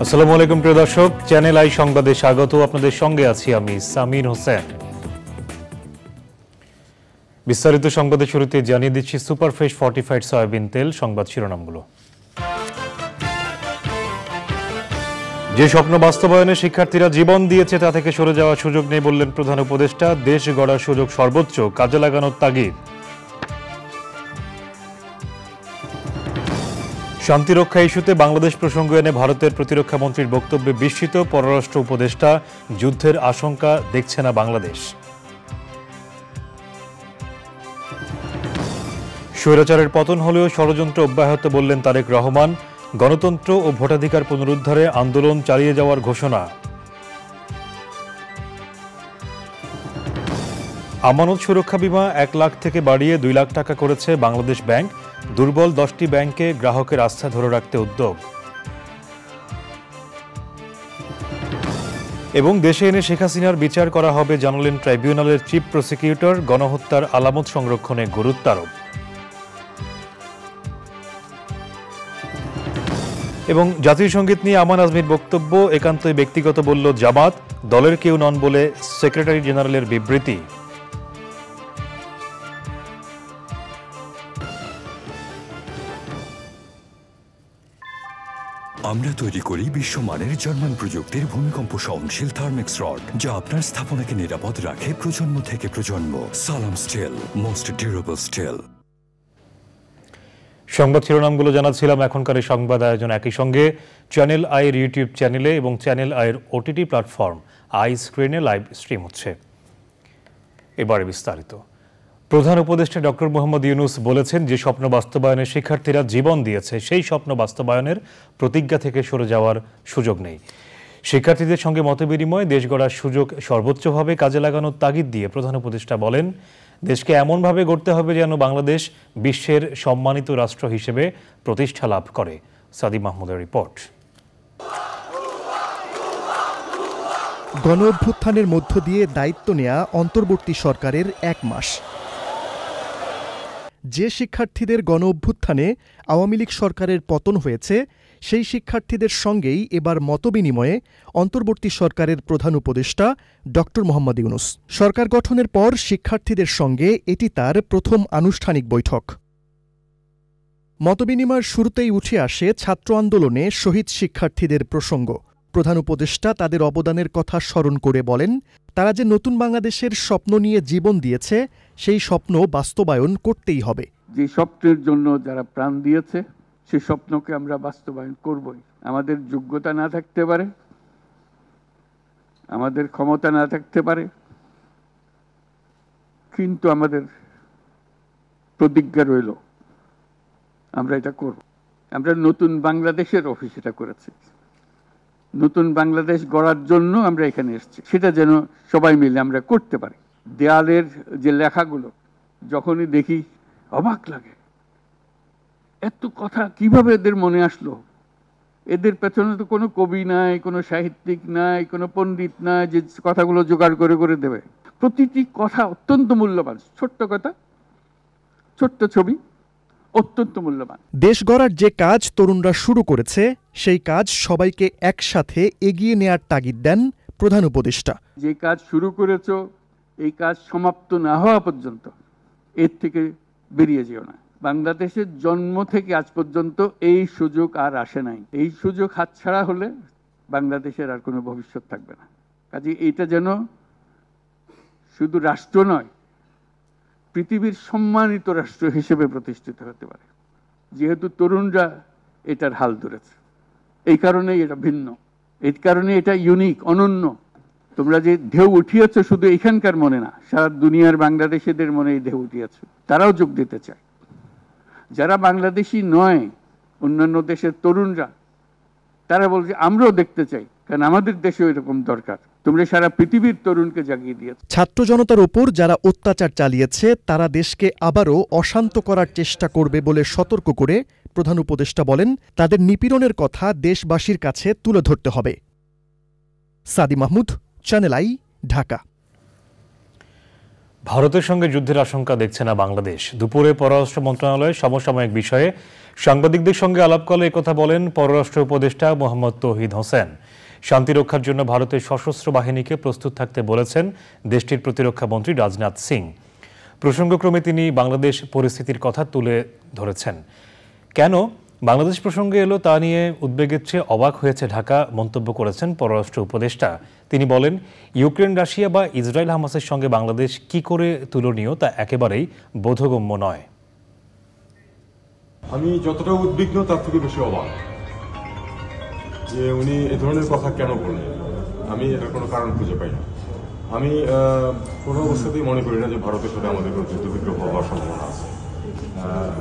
আসসালামু আলাইকুম প্রিয় দর্শক, চ্যানেল আই সংবাদে স্বাগত। আপনাদের সঙ্গে আছি আমি সামির হোসেন। বিস্তারিত সংবাদের শুরুতে জানিয়ে দিচ্ছি সুপারফ্রেশ ফর্টিফাইড সয়াবিন তেল। সংবাদ শিরোনামগুলো। যে স্বপ্ন বাস্তবায়নে শিক্ষার্থীরা জীবন দিয়েছে তা থেকে সরে যাওয়ার সুযোগ নেই বললেন প্রধান উপদেষ্টা। দেশ গড়ার সুযোগ সর্বোচ্চ, কাজে লাগানোর তাগিদ। শান্তিরক্ষা ইস্যুতে বাংলাদেশ প্রসঙ্গ এনে ভারতের প্রতিরক্ষা মন্ত্রীর বক্তব্যে বিস্মিত পররাষ্ট্র উপদেষ্টা। যুদ্ধের আশঙ্কা দেখছে না বাংলাদেশ। স্বৈরাচারের পতন হলেও ষড়যন্ত্র অব্যাহত বললেন তারেক রহমান। গণতন্ত্র ও ভোটাধিকার পুনরুদ্ধারে আন্দোলন চালিয়ে যাওয়ার ঘোষণা। আমানত সুরক্ষা বীমা 1 লাখ থেকে বাড়িয়ে 2 লাখ টাকা করেছে বাংলাদেশ ব্যাংক। দুর্বল 10টি ব্যাংকে গ্রাহকের আস্থা ধরে রাখতে উদ্যোগ। এবং দেশে এনে শেখ হাসিনার বিচার করা হবে জানালেন ট্রাইব্যুনালের চিফ প্রসিকিউটর। গণহত্যার আলামত সংরক্ষণে গুরুত্বারোপ। এবং জাতীয় সঙ্গীত নিয়ে আমান আজমির বক্তব্য একান্তই ব্যক্তিগত বলল জামাত। দলের কেউ নন বলে সেক্রেটারি জেনারেলের বিবৃতি। আমরা তৈরি করি বিশ্বমানের জার্মান প্রযুক্তির ভূমিকম্প সহনশীল থার্মেক্স রড, যা আপনার স্থাপনাকে নিরাপদ রাখে প্রজন্ম থেকে প্রজন্ম। সালাম স্টিল, মোস্ট ডিউরেবল স্টিল। সংবাদ শিরোনামগুলো জানাচ্ছিলাম। এখনকার এই সংবাদ আয়োজন একই সঙ্গে চ্যানেল আইয়ের ইউটিউব চ্যানেলে এবং চ্যানেল আইয়ের ওটিটি প্ল্যাটফর্ম আই স্ক্রিনে লাইভ স্ট্রিম হচ্ছে। এবারে বিস্তারিত। প্রধান উপদেষ্টা ডক্টর মোহাম্মদ ইউনূস বলেছেন, যে স্বপ্ন বাস্তবায়নে শিক্ষার্থীরা জীবন দিয়েছে সেই স্বপ্ন বাস্তবায়নের প্রতিজ্ঞা থেকে সরে যাওয়ার সুযোগ নেই। শিক্ষার্থীদের সঙ্গে মতবিনিময় দেশ গড়ার সুযোগ সর্বোচ্চভাবে কাজে লাগানোর তাগিদ দিয়ে প্রধান উপদেষ্টা বলেন, দেশকে এমনভাবে গড়তে হবে যেন বাংলাদেশ বিশ্বের সম্মানিত রাষ্ট্র হিসেবে প্রতিষ্ঠা লাভ করে। সাদি মাহমুদের রিপোর্ট। গণ অভ্যুত্থানের মধ্য দিয়ে দায়িত্ব নেয়া অন্তর্বর্তী সরকারের 1 মাস। যে শিক্ষার্থীদের গণ অভ্যুত্থানে আওয়ামী লীগ সরকারের পতন হয়েছে সেই শিক্ষার্থীদের সঙ্গেই এবার মতবিনিময়ে অন্তর্বর্তী সরকারের প্রধান উপদেষ্টা ডক্টর মোহাম্মদ ইউনূস। সরকার গঠনের পর শিক্ষার্থীদের সঙ্গে এটি তার প্রথম আনুষ্ঠানিক বৈঠক। মতবিনিময়ের শুরুতেই উঠে আসে ছাত্র আন্দোলনে শহীদ শিক্ষার্থীদের প্রসঙ্গ। প্রধান উপদেষ্টা তাদের অবদানের কথা স্মরণ করে বলেন, তারা যে নতুন বাংলাদেশের স্বপ্ন নিয়ে জীবন দিয়েছে সেই স্বপ্ন বাস্তবায়ন করতেই হবে। যে স্বপ্নের জন্য যারা প্রাণ দিয়েছে সেই স্বপ্নকে আমরা বাস্তবায়ন করবই। আমাদের যোগ্যতা না থাকতে পারে, আমাদের ক্ষমতা না থাকতে পারে, কিন্তু আমাদের প্রতিজ্ঞা রইল আমরা এটা করব। আমরা নতুন বাংলাদেশের অফিস এটা করেছি। নতুন বাংলাদেশ গড়ার জন্য আমরা এখানে এসেছি, সেটা যেন সবাই মিলে আমরা করতে পারি। দেয়ালের যে লেখাগুলো যখনই দেখি অবাক লাগে, এত কথা কিভাবে এদের মনে আসলো। এদের পেছনে তো কোনো কবি নাই, কোনো সাহিত্যিক নাই, কোনো পণ্ডিত নাই যে কথাগুলো জোগাড় করে করে দেবে। প্রতিটি কথা অত্যন্ত মূল্যবান। ছোট্ট কথা, ছোট্ট ছবি, অত্যন্ত মূল্যবান। দেশ গড়ার যে কাজ তরুণরা শুরু করেছে সেই কাজ সবাইকে একসাথে এগিয়ে নেয়ার তাগিদ দেন প্রধান উপদেষ্টা। যে কাজ শুরু করেছো এই কাজ সমাপ্ত না হওয়া পর্যন্ত এর থেকে বেরিয়ে যেও না। বাংলাদেশের জন্ম থেকে আজ পর্যন্ত এই সুযোগ আর আসে নাই। এই সুযোগ হাতছাড়া হলে বাংলাদেশের আর কোনো ভবিষ্যৎ থাকবে না। কাজে এইটা যেন শুধু রাষ্ট্র নয়, পৃথিবীর সম্মানিত রাষ্ট্র হিসেবে প্রতিষ্ঠিত হতে পারে। যেহেতু তরুণরা এটার হাল ধরেছে, এই কারণেই এটা ভিন্ন, এই কারণে এটা ইউনিক, অনন্য। তোমরা যে ঢেউ উঠিয়েছ শুধু এখানকার মনে না, সারা দুনিয়ার বাংলাদেশিদের মনে এই ঢেউ উঠিয়েছ। তারাও যোগ দিতে চায়। যারা বাংলাদেশি নয়, অন্যান্য দেশের তরুণরা, তারা বলছে আমরাও দেখতে চাই, কারণ আমাদের দেশেও এরকম দরকার। তোমরা সারা পৃথিবীর তরুণকে জাগিয়ে দিয়েছ। ছাত্র জনতার ওপর যারা অত্যাচার চালিয়েছে তারা দেশকে আবারও অশান্ত করার চেষ্টা করবে বলে সতর্ক করে প্রধান উপদেষ্টা বলেন, তাদের নিপীড়নের কথা দেশবাসীর কাছে তুলে ধরতে হবে। সাদি মাহমুদ, চ্যানেল আই, ঢাকা। ভারতের সঙ্গে যুদ্ধের আশঙ্কা দেখছে না বাংলাদেশ। দুপুরে পররাষ্ট্র মন্ত্রণালয়ে সমসাময়িক বিষয়ে সাংবাদিকদের সঙ্গে আলাপকালে একথা বলেন পররাষ্ট্র উপদেষ্টা মোহাম্মদ তৌহিদ হোসেন। শান্তি রক্ষার জন্য ভারতের সশস্ত্র বাহিনীকে প্রস্তুত থাকতে বলেছেন দেশটির প্রতিরক্ষা মন্ত্রী রাজনাথ সিং। প্রসঙ্গক্রমে তিনি বাংলাদেশ পরিস্থিতির কথা তুলে ধরেছেন। কেন বাংলাদেশ প্রসঙ্গে এলো তা নিয়ে উদ্বেগের চেয়ে অবাক হয়েছে ঢাকা মন্তব্য করেছেন পররাষ্ট্র উপদেষ্টা। তিনি বলেন, ইউক্রেন রাশিয়া বা ইসরায়েল হামাসের সঙ্গে বাংলাদেশ কি করে তুলনীয় তা একেবারেই বোধগম্য নয়। আমি যতটা উদ্বিগ্ন তার থেকে বেশি অবাক যে উনি এ ধরনের কথা কেন বললেন। আমি এটার কোনো কারণ খুঁজে পাই না। আমি কোনো অবস্থাতেই মনে করি না যে ভারতের সাথে আমাদের কোনো যুদ্ধবিগ্রহ হওয়ার সম্ভাবনা আছে।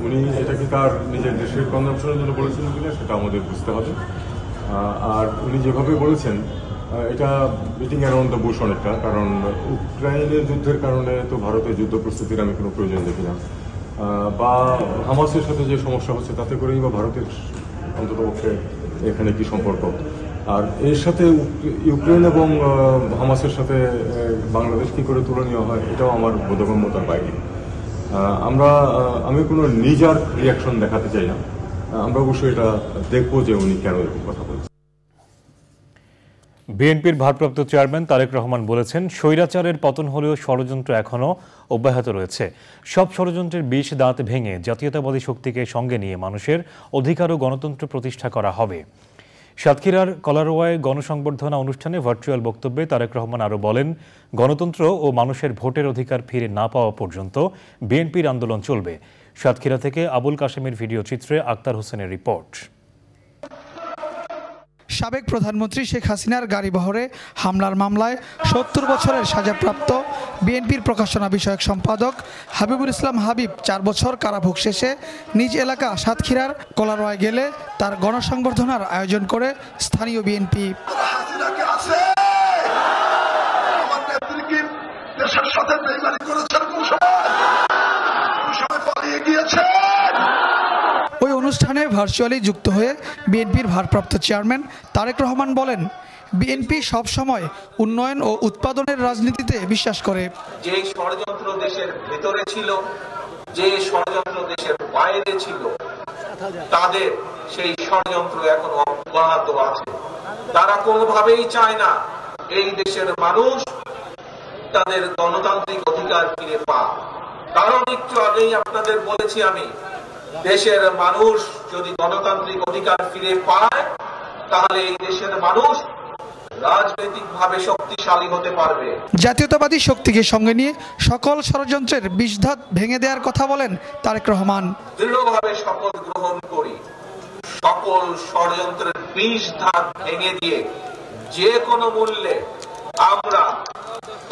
উনি এটা কি তার নিজের দেশের কনজাম্পশনের জন্য বলেছিলেন কিনা সেটা আমাদের বুঝতে হবে। আর উনি যেভাবে বলেছেন এটা বিটিং অ্যারাউন্ড দ্য বুশ অনেকটা, কারণ ইউক্রেনের যুদ্ধের কারণে তো ভারতের যুদ্ধ প্রস্তুতির আমি কোনো প্রয়োজন দেখি না, বা হামাসের সাথে যে সমস্যা হচ্ছে তাতে করেই বা ভারতের অন্ততপক্ষে এখানে কি সম্পর্ক। আর এর সাথে ইউক্রেন এবং হামাসের সাথে বাংলাদেশ কি করে তুলনীয় হয় এটাও আমার বোধগম্যতার বাইরে। আমি কোনো নিজার রিয়াকশন দেখাতে চাই না। আমরা অবশ্যই এটা দেখবো যে উনি কেন এরকম কথা বলছেন। বিএনপির ভারপ্রাপ্ত চেয়ারম্যান তারেক রহমান বলেছেন, স্বৈরাচারের পতন হলেও ষড়যন্ত্র এখনও অব্যাহত রয়েছে। সব ষড়যন্ত্রের বিষ দাঁত ভেঙে জাতীয়তাবাদী শক্তিকে সঙ্গে নিয়ে মানুষের অধিকার ও গণতন্ত্র প্রতিষ্ঠা করা হবে। সাতক্ষীরার কলারোয়ায় গণসংবর্ধনা অনুষ্ঠানে ভার্চুয়াল বক্তব্যে তারেক রহমান আরও বলেন, গণতন্ত্র ও মানুষের ভোটের অধিকার ফিরে না পাওয়া পর্যন্ত বিএনপির আন্দোলন চলবে। সাতক্ষীরা থেকে আবুল কাশেমের ভিডিও চিত্রে আক্তার হোসেনের রিপোর্ট। সাবেক প্রধানমন্ত্রী শেখ হাসিনার গাড়িবহরে হামলার মামলায় ৭০ বছরের সাজাপ্রাপ্ত বিএনপির প্রকাশনা বিষয়ক সম্পাদক হাবিবুল ইসলাম হাবিব ৪ বছর কারাভোগ শেষে নিজ এলাকা সাতক্ষীরার কলারোয়ায় গেলে তার গণসংবর্ধনার আয়োজন করে স্থানীয় বিএনপি। ওই অনুষ্ঠানে ভার্চুয়ালি যুক্ত হয়ে বিএনপির ভারপ্রাপ্ত চেয়ারম্যান তারেক রহমান বলেন, বিএনপি সবসময় উন্নয়ন ও উৎপাদনের রাজনীতিতে বিশ্বাস করে। যে ষড়যন্ত্র দেশের ভেতরে ছিল, যে ষড়যন্ত্র দেশের বাইরে ছিল, তাদের সেই ষড়যন্ত্র এখন অব্যাহত আছে। তারা কোনোভাবেই চায় না এই দেশের মানুষ তাদের গণতান্ত্রিক অধিকার ফিরে পায়। কারণ একটু আগেই আপনাদের বলেছি আমি, দেশের মানুষ যদি গণতান্ত্রিক অধিকার ফিরে পায় তাহলে এই দেশের মানুষ রাজনৈতিকভাবে শক্তিশালী হতে পারবে। জাতীয়তাবাদী শক্তিকে সঙ্গে নিয়ে সকল ষড়যন্ত্রের বিষধাত ভেঙে দেওয়ার কথা বলেন তারেক রহমান। দৃঢ়ভাবে শপথ গ্রহণ করি, সকল ষড়যন্ত্রের বিষধাত ভেঙে দিয়ে যে কোনো মূল্যে আমরা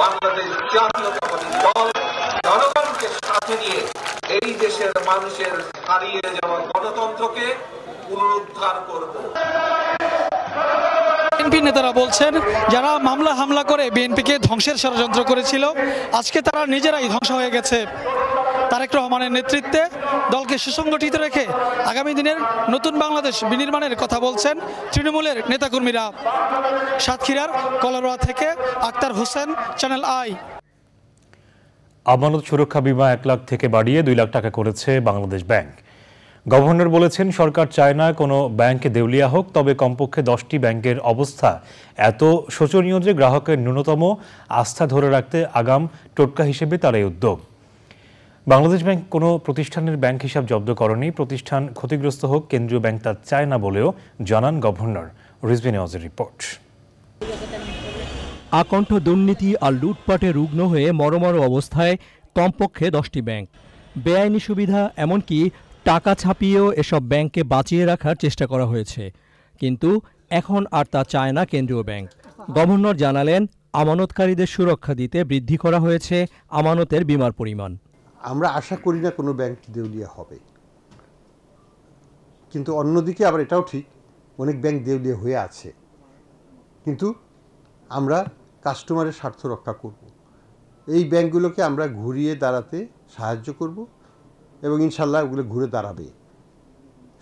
বাংলাদেশ জাতীয়তাবাদী দল জনগণকে সাথে নিয়ে এই দেশের মানুষের হারিয়ে যাওয়া গণতন্ত্রকে পুনরুদ্ধার করব। বিএনপি নেতারা বলছেন, যারা মামলা হামলা করে বিএনপিকে ধ্বংসের ষড়যন্ত্র করেছিল আজকে তারা নিজেরাই ধ্বংস হয়ে গেছে। তারেক রহমানের নেতৃত্বে দলকে সুসংগঠিত রেখে আগামী দিনের নতুন বাংলাদেশ বিনির্মাণের কথা বলছেন তৃণমূলের নেতাকর্মীরা। সাতক্ষীরার কলারোয়া থেকে আক্তার হোসেন, চ্যানেল আই। আমানত সুরক্ষা বীমা 1 লাখ থেকে বাড়িয়ে 2 লাখ টাকা করেছে বাংলাদেশ ব্যাংক। গভর্নর বলেছেন, সরকার চায় না কোনো ব্যাংক দেউলিয়া হোক, তবে কমপক্ষে 10টি ব্যাংকের অবস্থা এত শোচনীয় যে গ্রাহকের ন্যূনতম আস্থা ধরে রাখতে আগাম টোটকা হিসেবে তার এই উদ্যোগ। বাংলাদেশ ব্যাংক কোনো প্রতিষ্ঠানের ব্যাংক হিসাব জব্দ করেনি। প্রতিষ্ঠান ক্ষতিগ্রস্ত হোক, কেন্দ্রীয় ব্যাংক তা চায় না বলেও জানান গভর্নর। রিজভি নেওয়াজের রিপোর্ট। আকণ্ঠ দুর্নীতি আর লুটপাটে রুগ্ন হয়ে মরমর অবস্থায় কমপক্ষে 10টি ব্যাংক। বেআইনি সুবিধা এমনকি টাকা ছাপিয়েও এসব ব্যাংককে বাঁচিয়ে রাখার চেষ্টা করা হয়েছে, কিন্তু এখন আর তা চায় না কেন্দ্রীয় ব্যাংক। গভর্নর জানালেন, আমানতকারীদের সুরক্ষা দিতে বৃদ্ধি করা হয়েছে আমানতের বীমার পরিমাণ। আমরা আশা করি না কোনো ব্যাংক দেউলিয়া হবে, কিন্তু অন্যদিকে আবার এটাও ঠিক অনেক ব্যাংক দেউলিয়া হয়ে আছে, কিন্তু আমরা কাস্টমারের স্বার্থ রক্ষা করব। এই ব্যাংকগুলোকে আমরা ঘুরিয়ে দাঁড়াতে সাহায্য করব এবং ইনশাল্লাহ ওগুলো ঘুরে দাঁড়াবে।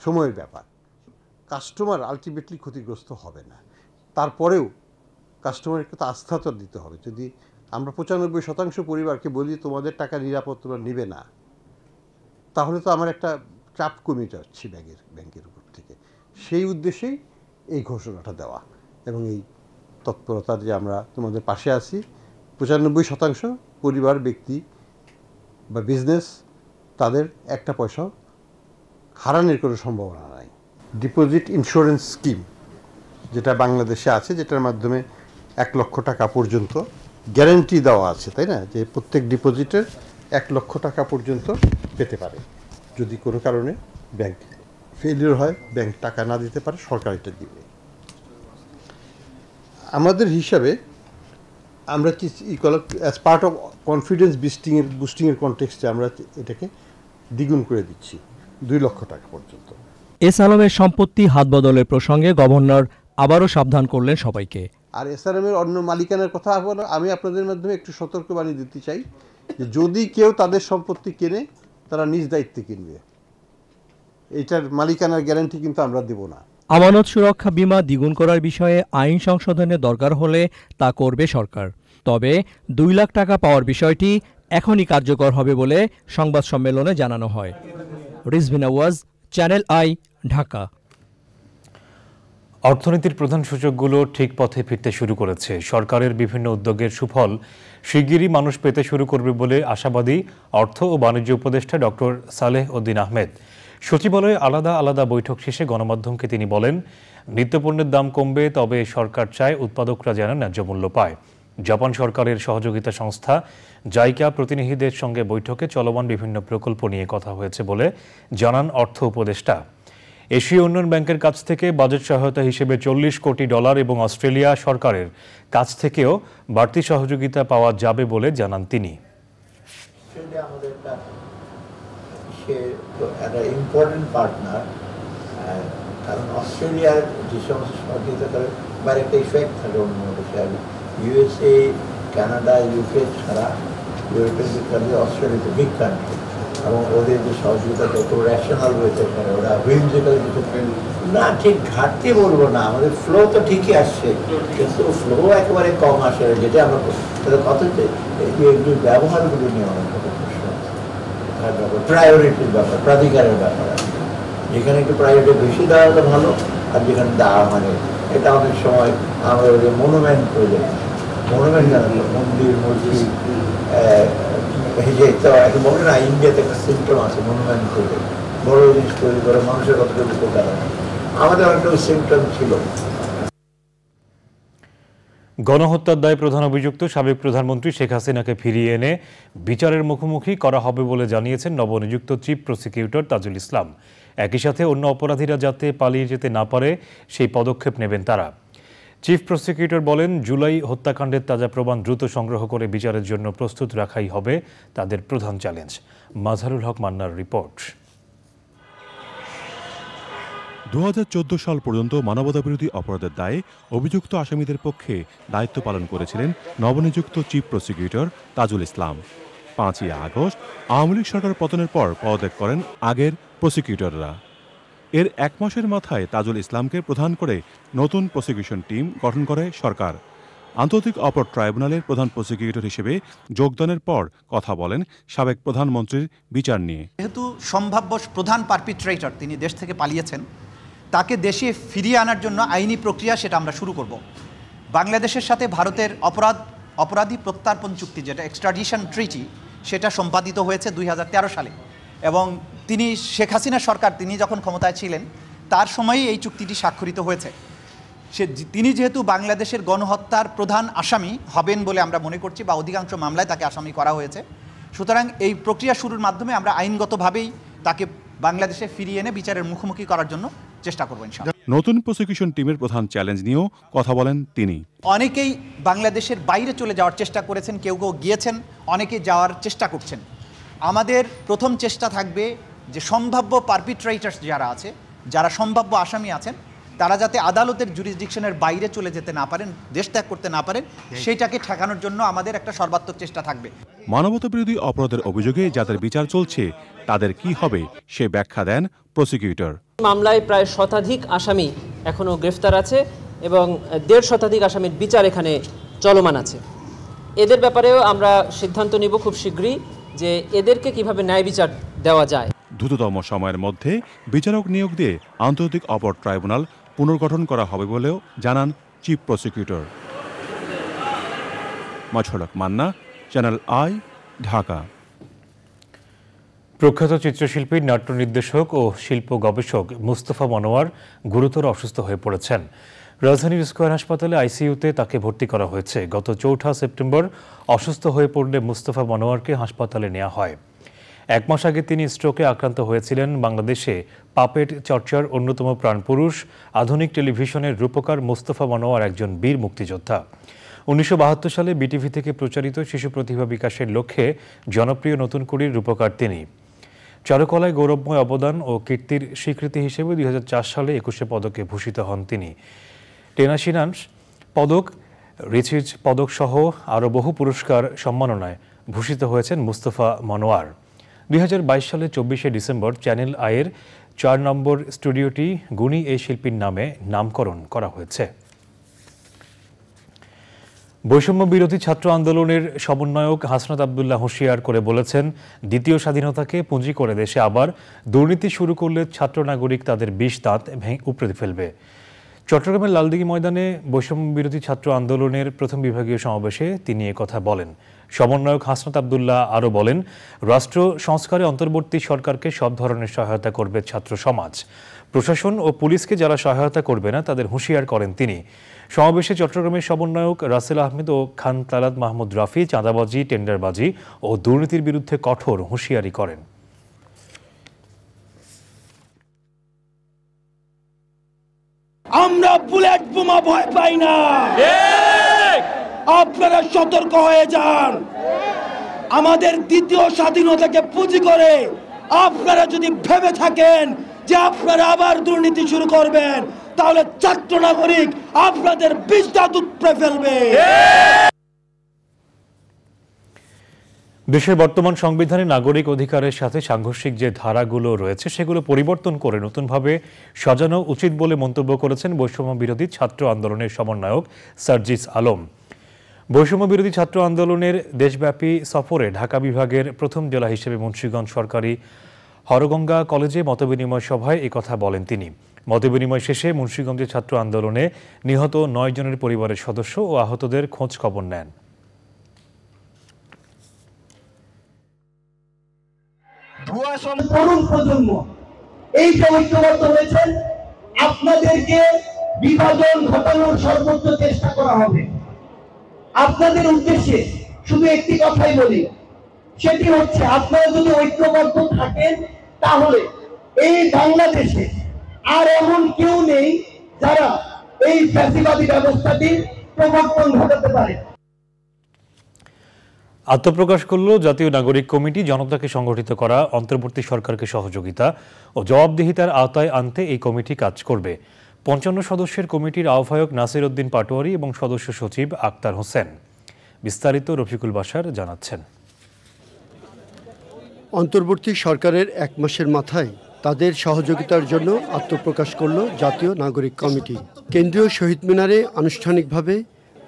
সময়ের ব্যাপার। কাস্টমার আলটিমেটলি ক্ষতিগ্রস্ত হবে না, তারপরেও কাস্টমারকে তো আস্থা তো দিতে হবে। যদি আমরা 95% পরিবারকে বলি তোমাদের টাকা নিরাপদ তোমরা নেবে না, তাহলে তো আমার একটা চাপ কমে যাচ্ছে ব্যাংকের উপর থেকে। সেই উদ্দেশ্যেই এই ঘোষণাটা দেওয়া এবং এই তৎপরতার যে আমরা তোমাদের পাশে আছি। 95% পরিবার, ব্যক্তি বা বিজনেস তাদের একটা পয়সাও হারানোর কোনো সম্ভাবনা নাই। ডিপোজিট ইন্স্যুরেন্স স্কিম যেটা বাংলাদেশে আছে, যেটার মাধ্যমে 1 লক্ষ টাকা পর্যন্ত গ্যারান্টি দেওয়া আছে, তাই না, যে প্রত্যেক ডিপোজিটের 1 লক্ষ টাকা পর্যন্ত পেতে পারে। যদি কোনো কারণে ব্যাংক ফেলিওর হয়, ব্যাংক টাকা না দিতে পারে, সরকার এটা দিবে। আমাদের হিসাবে আমরা অ্যাজ পার্ট অফ কনফিডেন্স বুস্টিংয়ের কনটেক্সটে আমরা এটাকে দ্বিগুণ করে দিচ্ছি 2 লক্ষ টাকা পর্যন্ত। এস আলমের সম্পত্তি হাত বদলের প্রসঙ্গে গভর্নর আবারও সাবধান করলেন সবাইকে। আর এসআরএমের অন্য মালিকানার কথা আমি আপনাদের মাধ্যমে একটু সতর্কবাণী দিতে চাই যে যদি কেউ তাদের সম্পত্তি কেনে, তারা নিজ দায়িত্বে কিনবে। এটার মালিকানার গ্যারান্টি কিন্তু আমরা দেব না। আমানত সুরক্ষা বীমা দ্বিগুণ করার বিষয়ে আইন সংশোধনের দরকার হলে তা করবে সরকার। তবে 2 লাখ টাকা পাওয়ার বিষয়টি এখনই কার্যকর হবে বলে সংবাদ সম্মেলনে জানানো হয়। রিজভিন আওয়াজ, চ্যানেল আই, ঢাকা। অর্থনীতির প্রধান সূচকগুলো ঠিক পথে ফিরতে শুরু করেছে। সরকারের বিভিন্ন উদ্যোগের সুফল শিগগিরই মানুষ পেতে শুরু করবে বলে আশাবাদী অর্থ ও বাণিজ্য উপদেষ্টা ডক্টর সালেহ উদ্দিন আহমেদ। সচিবালয়ে আলাদা আলাদা বৈঠক শেষে গণমাধ্যমকে তিনি বলেন, নিত্যপণ্যের দাম কমবে, তবে সরকার চায় উৎপাদকরা যেন ন্যায্য মূল্য পায়। জাপান সরকারের সহযোগিতা সংস্থা জাইকা প্রতিনিধিদের সঙ্গে বৈঠকে চলমান বিভিন্ন প্রকল্প নিয়ে কথা হয়েছে বলে জানান অর্থ উপদেষ্টা। এশীয় উন্নয়ন ব্যাংকের কাছ থেকে বাজেট সহায়তা হিসেবে $40 কোটি এবং অস্ট্রেলিয়া সরকারের কাছ থেকেও বাড়তি সহযোগিতা পাওয়া যাবে বলে জানান তিনি। একটা ইম্পর্টেন্ট পার্টনার, কারণ অস্ট্রেলিয়ার যে সমস্ত সহযোগিতা করে বাইরে একটা ইফেক্ট থাকে অন্য দেশে। ইউএসএ, কানাডা, ইউকে ছাড়া European country, Australia big country, এবং ওদের যে সহযোগিতা যত র্যাশনাল হয়েছে, ওরা হুইমজিক্যাল কিছু না, ঠিক ঘাটতি বলবো না, আমাদের ফ্লো তো ঠিকই আসছে, কিন্তু ফ্লো একেবারে কম আসে, যেটা আমরা কত যে ব্যবহারগুলো নিয়ে অনেক প্রশ্ন, প্রায়োরিটির ব্যাপার, প্রাধিকারের ব্যাপার আছে। যেখানে একটু প্রায়োরিটি বেশি দেওয়া হলে ভালো, আর যেখানে দেওয়া মানে এটা অনেক সময় আমরা ওই যে মনুমেন্ট প্রজেক্ট, মনুমেন্ট জানালো মন্দির, মসজিদ, এই যে বলে না, ইন্ডিয়াতে একটা সিমটম আছে মনুমেন্ট প্রজেক্ট, বড় জিনিস তৈরি করে মানুষের কতটুকু উপকার হয়, আমাদের অনেকটা সিমটম ছিল। গণহত্যার দায়ে প্রধান অভিযুক্ত সাবেক প্রধানমন্ত্রী শেখ হাসিনাকে ফিরিয়ে এনে বিচারের মুখোমুখি করা হবে বলে জানিয়েছেন নবনিযুক্ত চিফ প্রসিকিউটর তাজুল ইসলাম। একই সাথে অন্য অপরাধীরা যাতে পালিয়ে যেতে না পারে সেই পদক্ষেপ নেবেন তারা। চিফ প্রসিকিউটর বলেন, জুলাই হত্যাকাণ্ডের তাজা প্রমাণ দ্রুত সংগ্রহ করে বিচারের জন্য প্রস্তুত রাখাই হবে তাদের প্রধান চ্যালেঞ্জ। মাজহারুল হক মান্নার রিপোর্ট। 2014 সাল পর্যন্ত মানবতাবিরোধী অপরাধের দায়ে অভিযুক্ত আসামিদের পক্ষে দায়িত্ব পালন করেছিলেন নবনিযুক্ত chief prosecutor Tajul Islam. 5ই August Awami League সরকার পতনের পর পদত্যাগ করেন আগের প্রসিকিউটররা। এর 1 মাসের মাথায় তাজুল ইসলামকে প্রধান করে নতুন প্রসিকিউশন টিম গঠন করে সরকার। আন্তর্জাতিক অপরাধ ট্রাইব্যুনালের প্রধান প্রসিকিউটর হিসেবে যোগদানের পর কথা বলেন সাবেক প্রধানমন্ত্রীর বিচার নিয়ে। যেহেতু সম্ভাব্য প্রধান পারপিট্রেটর তিনি দেশ থেকে পালিয়েছেন, তাকে দেশে ফিরিয়ে আনার জন্য আইনি প্রক্রিয়া সেটা আমরা শুরু করব। বাংলাদেশের সাথে ভারতের অপরাধী প্রত্যার্পণ চুক্তি, যেটা এক্সট্রাডিশন ট্রিটি, সেটা সম্পাদিত হয়েছে 2013 সালে, এবং তিনি শেখ হাসিনা সরকার তিনি যখন ক্ষমতায় ছিলেন তার সময়ই এই চুক্তিটি স্বাক্ষরিত হয়েছে। তিনি যেহেতু বাংলাদেশের গণহত্যার প্রধান আসামি হবেন বলে আমরা মনে করছি, বা অধিকাংশ মামলায় তাকে আসামি করা হয়েছে, সুতরাং এই প্রক্রিয়া শুরুর মাধ্যমে আমরা আইনগতভাবেই তাকে বাংলাদেশে ফিরিয়ে এনে বিচারের মুখোমুখি করার জন্য চেষ্টা করব ইনশাআল্লাহ। নতুন প্রসিকিউশন টিমের প্রধান চ্যালেঞ্জ নিয়েও কথা বলেন তিনি। অনেকেই বাংলাদেশের বাইরে চলে যাওয়ার চেষ্টা করেছেন, কেউ কেউ গিয়েছেন, অনেকে যাওয়ার চেষ্টা করছেন। আমাদের প্রথম চেষ্টা থাকবে যে সম্ভাব্য পারপিট্রেটরস যারা আছে, যারা সম্ভাব্য আসামি আছেন, তারা যাতে আদালতের জুরিসডিকশনের বাইরে চলে যেতে না পারেন, দেশ ত্যাগ করতে না পারেন, সেইটাকে ঠেকানোর জন্য আমাদের একটা সর্বাত্মক চেষ্টা থাকবে। মানবতাবিরোধী অপরাধের অভিযোগে যাদের বিচার চলছে তাদের কি হবে সে ব্যাখ্যা দেন প্রসিকিউটর। মামলায় প্রায় শতাধিক আসামি এখনও গ্রেফতার আছে এবং 1.5 শতাধিক আসামির বিচার এখানে চলমান আছে। এদের ব্যাপারেও আমরা সিদ্ধান্ত নিব খুব শীঘ্রই যে এদেরকে কিভাবে ন্যায় বিচার দেওয়া যায়। দ্রুততম সময়ের মধ্যে বিচারক নিয়োগ দিয়ে আন্তর্জাতিক অপরাধ ট্রাইব্যুনাল পুনর্গঠন করা হবে বলেও জানান চিফ প্রসিকিউটর। মাছড়ক মান্না, চ্যানেল আই, ঢাকা। প্রখ্যাত চিত্রশিল্পী, নাট্য নির্দেশক ও শিল্প গবেষক মুস্তফা মনোয়ার গুরুতর অসুস্থ হয়ে পড়েছেন। রাজধানীর স্কয়ার হাসপাতালে আইসিইউতে তাকে ভর্তি করা হয়েছে। গত 4 সেপ্টেম্বর অসুস্থ হয়ে পড়লে মুস্তফা মনোয়ারকে হাসপাতালে নেওয়া হয়। 1 মাস আগে তিনি স্ট্রোকে আক্রান্ত হয়েছিলেন। বাংলাদেশে পাপেট চর্চার অন্যতম প্রাণপুরুষ, আধুনিক টেলিভিশনের রূপকার মুস্তফা মনোয়ার একজন বীর মুক্তিযোদ্ধা। 1972 সালে বিটিভি থেকে প্রচারিত শিশু প্রতিভা বিকাশের লক্ষ্যে জনপ্রিয় নতুন কুড়ির রূপকার তিনি। চারুকলায় গৌরবময় অবদান ও কীর্তির স্বীকৃতি হিসেবে 2004 সালে 21 পদকে ভূষিত হন তিনি। টেনাশিনান্স পদক, রিচিজ পদক সহ আরও বহু পুরস্কার সম্মাননায় ভূষিত হয়েছেন মুস্তফা মনোয়ার। 2022 সালে 24 ডিসেম্বর চ্যানেল আইয়ের 4 নম্বর স্টুডিওটি গুণী এই শিল্পীর নামে নামকরণ করা হয়েছে। বৈষম্য বিরোধী ছাত্র আন্দোলনের সমন্বয়ক হাসনাত আবদুল্লাহ হুঁশিয়ার করে বলেছেন, দ্বিতীয় স্বাধীনতাকে পুঁজি করে দেশে আবার দুর্নীতি শুরু করলে ছাত্র নাগরিক তাদের 20 দাঁত উপড়ে ফেলবে। চট্টগ্রামের লালদিঘি ময়দানে বৈষম্য বিরোধী ছাত্র আন্দোলনের প্রথম বিভাগীয় সমাবেশে তিনি একথা বলেন। সমন্বয়ক হাসনাত আবদুল্লাহ আরও বলেন, রাষ্ট্র সংস্কারে অন্তর্বর্তী সরকারকে সব ধরনের সহায়তা করবে ছাত্র সমাজ। প্রশাসন ও পুলিশকে যারা সহায়তা করবে না তাদের হুঁশিয়ার করেন তিনি। সমাবেশে চট্টগ্রামের সমন্বয়ক রাসেল আহমেদ ও খান তালাত মাহমুদ রাফি চাঁদাবাজি, টেন্ডারবাজি ও দুর্নীতির বিরুদ্ধে কঠোর হুঁশিয়ারি করেন। আমরা বুলেট বোমা ভয় পাই না, আপনারা সতর্ক হয়ে যান। আমাদের দ্বিতীয় স্বাধীনতাকে পুঁজি করে আপনারা যদি ভেবে থাকেন যে আপনারা আবার দুর্নীতি শুরু করবেন, তাহলে ছাত্র নাগরিক আপনাদের 20 দাঁত উপড়ে ফেলবে। দেশের বর্তমান সংবিধানে নাগরিক অধিকারের সাথে সাংঘর্ষিক যে ধারাগুলো রয়েছে সেগুলো পরিবর্তন করে নতুনভাবে সাজানো উচিত বলে মন্তব্য করেছেন বৈষম্য বিরোধী ছাত্র আন্দোলনের সমন্বয়ক সার্জিস আলম। বৈষম্য বিরোধী ছাত্র আন্দোলনের দেশব্যাপী সফরে ঢাকা বিভাগের প্রথম জেলা হিসেবে মুন্সিগঞ্জ সরকারি হরগঙ্গা কলেজে মতবিনিময় সভায় একথা বলেন তিনি। মতবিনিময় শেষে মুন্সিগঞ্জের ছাত্র আন্দোলনে নিহত 9 জনের পরিবারের সদস্য ও আহতদের খোঁজ খবর নেন। তরুণ প্রজন্ম এই যে ঐক্যবদ্ধ হয়েছেন, আপনাদেরকে বিভাজন ঘটানোর সর্বোচ্চ চেষ্টা করা হবে। আপনাদের উদ্দেশ্যে শুধু একটি কথাই বলি, সেটি হচ্ছে আপনারা যদি ঐক্যবদ্ধ থাকেন তাহলে এই বাংলাদেশে আর এমন কেউ নেই যারা এই ফ্যাসিবাদী ব্যবস্থাটির প্রবর্তন ঘটাতে পারে। আত্মপ্রকাশ করল জাতীয় নাগরিক কমিটি। জনতাকে সংগঠিত করা, অন্তর্বর্তী সরকারকে সহযোগিতা ও জবাবদিহিতার আওতায় আনতে এই কমিটি কাজ করবে। 55 সদস্যের কমিটির আহ্বায়ক নাসির উদ্দিন পাটোয়ারি এবং সদস্য সচিব আক্তার হোসেন। বিস্তারিত রফিকুল বাশার জানাচ্ছেন। অন্তর্বর্তী সরকারের 1 মাসের মাথায় তাদের সহযোগিতার জন্য আত্মপ্রকাশ করল জাতীয় নাগরিক কমিটি। কেন্দ্রীয় শহীদ মিনারে আনুষ্ঠানিকভাবে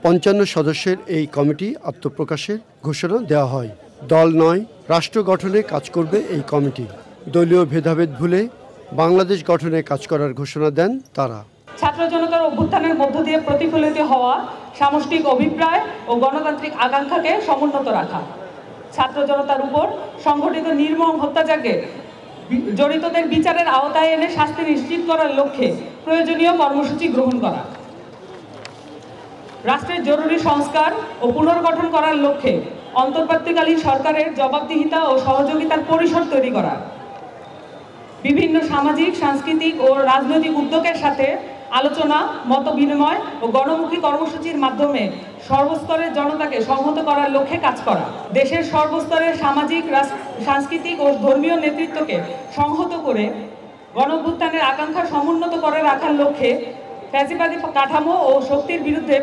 55 সদস্যের এই কমিটি আত্মপ্রকাশের ঘোষণা দেওয়া হয়। দল নয়, রাষ্ট্র গঠনে কাজ করবে এই কমিটি। দলীয় ভেদাভেদ ভুলে বাংলাদেশ গঠনে কাজ করার ঘোষণা দেন তারা। ছাত্র জনতার অভ্যুত্থানের মধ্য দিয়ে প্রতিফলিত হওয়া সামষ্টিক অভিপ্রায় ও গণতান্ত্রিক আকাঙ্ক্ষাকে সমুন্নত রাখা, ছাত্র জনতার উপর সংঘটিত নির্মম হত্যাযজ্ঞে জড়িতদের বিচারের আওতায় এনে শাস্তি নিশ্চিত করার লক্ষ্যে প্রয়োজনীয় কর্মসূচি গ্রহণ করা, রাষ্ট্রের জরুরি সংস্কার ও পুনর্গঠন করার লক্ষ্যে অন্তর্বর্তীকালীন সরকারের জবাবদিহিতা ও সহযোগিতার পরিসর তৈরি করা, বিভিন্ন সামাজিক, সাংস্কৃতিক ও রাজনৈতিক উদ্যোগের সাথে আলোচনা, মত বিনিময় ও গণমুখী কর্মসূচির মাধ্যমে সর্বস্তরের জনতাকে সংহত করার লক্ষ্যে কাজ করা, দেশের সর্বস্তরের সামাজিক, সাংস্কৃতিক ও ধর্মীয় নেতৃত্বকে সংহত করে গণঅভ্যুত্থানের আকাঙ্ক্ষা সমুন্নত করে রাখার লক্ষ্যে ফ্যাসিবাদী কাঠামো ও শক্তির বিরুদ্ধে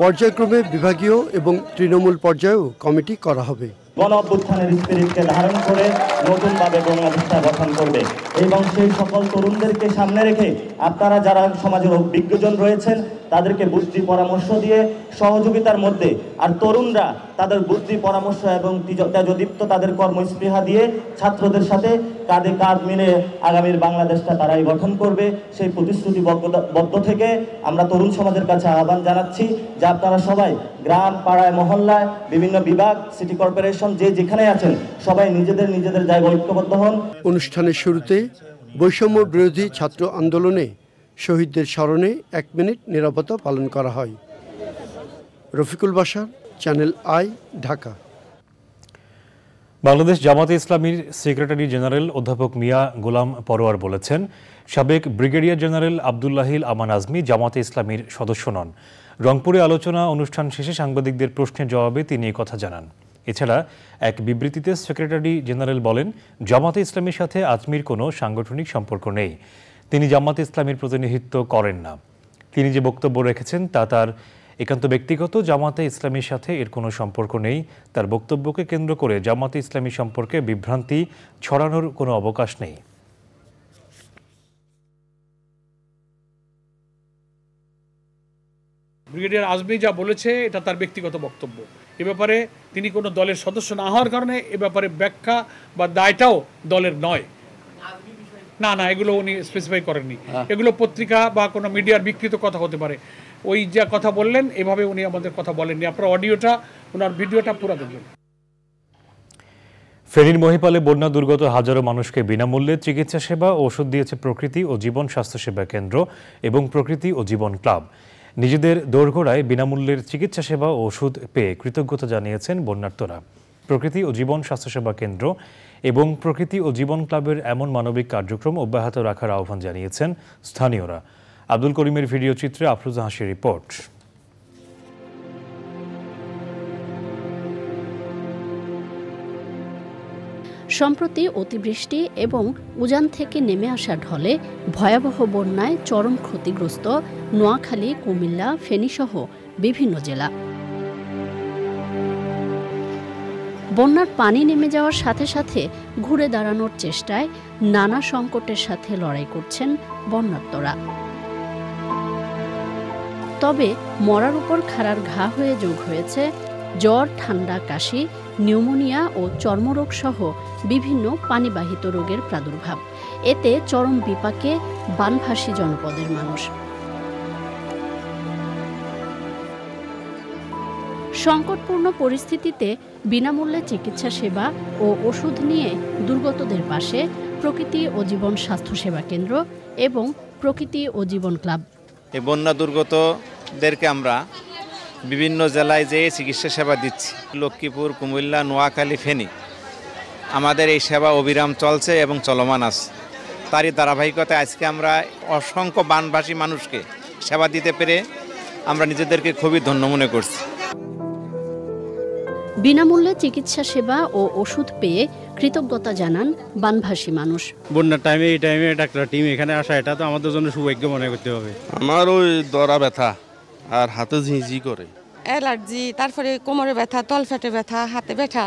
পর্যায়ক্রমে বিভাগীয় এবং তৃণমূল পর্যায়েও কমিটি করা হবে। গণঅভ্যুত্থানের স্পিরিটকে ধারণ করে নতুনভাবে বাংলাদেশটা গঠন করবে এবং সেই সকল তরুণদেরকে সামনে রেখে আপনারা যারা সমাজের অভিজ্ঞজন রয়েছেন তাদেরকে বুদ্ধি পরামর্শ দিয়ে সহযোগিতার মধ্যে, আর তরুণরা তাদের বুদ্ধি পরামর্শ এবং তেজদীপ্ত তাদের কর্মস্পৃহা দিয়ে ছাত্রদের সাথে কাঁধে কাঁধ মিলে আগামীর বাংলাদেশটা তারাই গঠন করবে। সেই প্রতিশ্রুতিবদ্ধ থেকে আমরা তরুণ সমাজের কাছে আহ্বান জানাচ্ছি যে আপনারা সবাই গ্রাম, পাড়ায়, মহল্লায়, বিভিন্ন বিভাগ, সিটি কর্পোরেশন যেখানে আছেন সবাই নিজেদের জায়গায় ঐক্যবদ্ধ হন। অনুষ্ঠানের শুরুতে বৈষম্য বিরোধী ছাত্র আন্দোলনে শহীদদের স্মরণে 1 মিনিট নীরবতা পালন করা হয়। Rafiqul Bashar, channel I, Dhaka. বাংলাদেশ জামাতে ইসলামীর সেক্রেটারি জেনারেল অধ্যাপক মিয়া গোলাম পরোয়ার বলেছেন, সাবেক ব্রিগেডিয়ার জেনারেল আব্দুল্লাহিল আমান আজমি জামাতে ইসলামীর সদস্য নন। রংপুরে আলোচনা অনুষ্ঠান শেষে সাংবাদিকদের প্রশ্নের জবাবে তিনি এই কথা জানান। এছাড়া এক বিবৃতিতে সেক্রেটারি জেনারেল বলেন, জামাতে ইসলামীর সাথে আজমির কোনো সাংগঠনিক সম্পর্ক নেই। তিনি জামাতে ইসলামীর প্রতিনিধিত্ব করেন না। তিনি যে বক্তব্য রেখেছেন তা তার একান্ত ব্যক্তিগত। জামাতে ইসলামীর সাথে এর কোনো সম্পর্ক নেই। তার বক্তব্যকে কেন্দ্র করে জামাতে ইসলামী সম্পর্কে বিভ্রান্তি ছড়ানোর কোনো অবকাশ নেই। ব্রিগেডিয়ার আজমি যা বলেছে এটা তার ব্যক্তিগত বক্তব্য। এ ব্যাপারে তিনি কোনো দলের সদস্য না হওয়ার কারণে এ ব্যাপারে ব্যাখ্যা বা দায়টাও দলের নয়। না, এগুলো উনি স্পেসিফাই করেননি। এগুলো পত্রিকা বা কোনো মিডিয়ার বিকৃত কথা হতে পারে। ওই যা কথা বললেন এভাবে উনি আমাদের কথা বলেননি। আপনার অডিওটা, ওনার ভিডিওটা পুরো দেখবেন। ফেনীর মহিপালে বন্যা দুর্গত হাজারো মানুষকে বিনামূল্যে চিকিৎসা সেবা ও ওষুধ দিয়েছে প্রকৃতি ও জীবন স্বাস্থ্যসেবা কেন্দ্র এবং প্রকৃতি ও জীবন ক্লাব। নিজেদের দোরগোড়ায় বিনামূল্যের চিকিৎসা সেবা ও ওষুধ পেয়ে কৃতজ্ঞতা জানিয়েছেন বন্যার্তরা। প্রকৃতি ও জীবন স্বাস্থ্যসেবা কেন্দ্র এবং প্রকৃতি ও জীবন ক্লাবের এমন মানবিক কার্যক্রম অব্যাহত রাখার আহ্বান জানিয়েছেন স্থানীয়রা। আব্দুল করিমের ভিডিও চিত্রে আফরোজা হাসির রিপোর্ট। সম্প্রতি অতিবৃষ্টি এবং উজান থেকে নেমে আসা ঢলে ভয়াবহ বন্যায় চরম ক্ষতিগ্রস্ত নোয়াখালী, কুমিল্লা, ফেনীসহ বিভিন্ন জেলা। বন্যার পানি নেমে যাওয়ার সাথে সাথে ঘুরে দাঁড়ানোর চেষ্টায় নানা সংকটের সাথে লড়াই করছেন বন্যার্তরা। তবে মরার উপর খাড়ার ঘা হয়ে যোগ হয়েছে জ্বর, ঠান্ডা, কাশি, নিউমোনিয়া ও চর্মরোগ সহ বিভিন্ন পানিবাহিত রোগের প্রাদুর্ভাব। এতে চরম বিপাকে বানভাসী জনপদের মানুষ। সংকটপূর্ণ পরিস্থিতিতে বিনামূল্যে চিকিৎসা সেবা ও ওষুধ নিয়ে দুর্গতদের পাশে প্রকৃতি ও জীবন স্বাস্থ্যসেবা কেন্দ্র এবং প্রকৃতি ও জীবন ক্লাব। এই বন্যা দুর্গতদেরকে আমরা বিভিন্ন জেলায় যেয়ে চিকিৎসা সেবা দিচ্ছি। লক্ষ্মীপুর, কুমিল্লা, নোয়াখালী, ফেনী আমাদের এই সেবা অবিরাম চলছে এবং চলমান আছে। তারই ধারাবাহিকতায় আজকে আমরা অসংখ্য বানভাসী মানুষকে সেবা দিতে পেরে আমরা নিজেদেরকে খুবই ধন্য মনে করছি। বিনামূল্যে চিকিৎসা সেবা ও ওষুধ পেয়ে কৃতজ্ঞতা জানান বানভাসী মানুষ। বন্যার টাইমে এই টাইমে একটা টিম এখানে আসা, এটা তো আমাদের জন্য সৌভাগ্য মনে করতে হবে। আমার ওই দরা ব্যথা আর হাতে ঝিঁঝি করে, অ্যালার্জি, তারপরে কোমরে ব্যথা, তলফেটে ব্যথা, হাতে ব্যথা,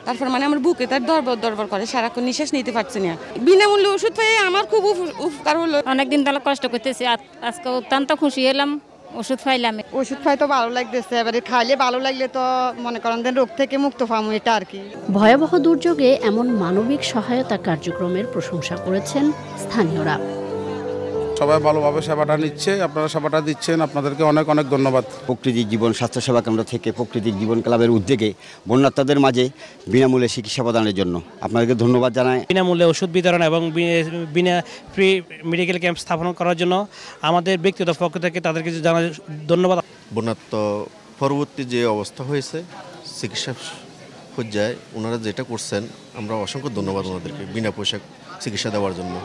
তারপর মানে আমার বুকে তার দরবর করে, সারাক্ষণ নিঃশ্বাস নিতে পারছি না। বিনামূল্যে ওষুধ পেয়ে আমার খুব উপকার হলো। অনেকদিন ধরে কষ্ট করতেছি, আজকে অত্যন্ত খুশি হলাম, ওষুধ পাইলাম। ওষুধ পাই তো ভালো লাগতেছে, এবারে খাইলে ভালো লাগলে তো মনে করেন রোগ থেকে মুক্ত পাবো, এটা আর কি। ভয়াবহ দুর্যোগে এমন মানবিক সহায়তা কার্যক্রমের প্রশংসা করেছেন স্থানীয়রা। সবাই ভালোভাবে সেবাটা নিচ্ছে, আপনারা সেবাটা দিচ্ছেন, আপনাদেরকে অনেক অনেক ধন্যবাদ। প্রকৃতি জীবন স্বাস্থ্যসেবা কেন্দ্র থেকে প্রকৃতি জীবন ক্লাবের উদ্যোগে বন্যার্তদের মাঝে বিনামূল্যে চিকিৎসা প্রদানের জন্য আপনাদেরকে ধন্যবাদ জানাই। বিনামূল্যে ওষুধ বিতরণ এবং বিনা ফ্রি মেডিকেল ক্যাম্প স্থাপন করার জন্য আমাদের ব্যক্তিগত পক্ষ থেকে তাদেরকে জানাই ধন্যবাদ। বন্যার্ত পরবর্তী যে অবস্থা হয়েছে চিকিৎসা পর্যায়ে ওনারা যেটা করছেন, আমরা অসংখ্য ধন্যবাদ ওনাদেরকে বিনা পয়সা চিকিৎসা দেওয়ার জন্য।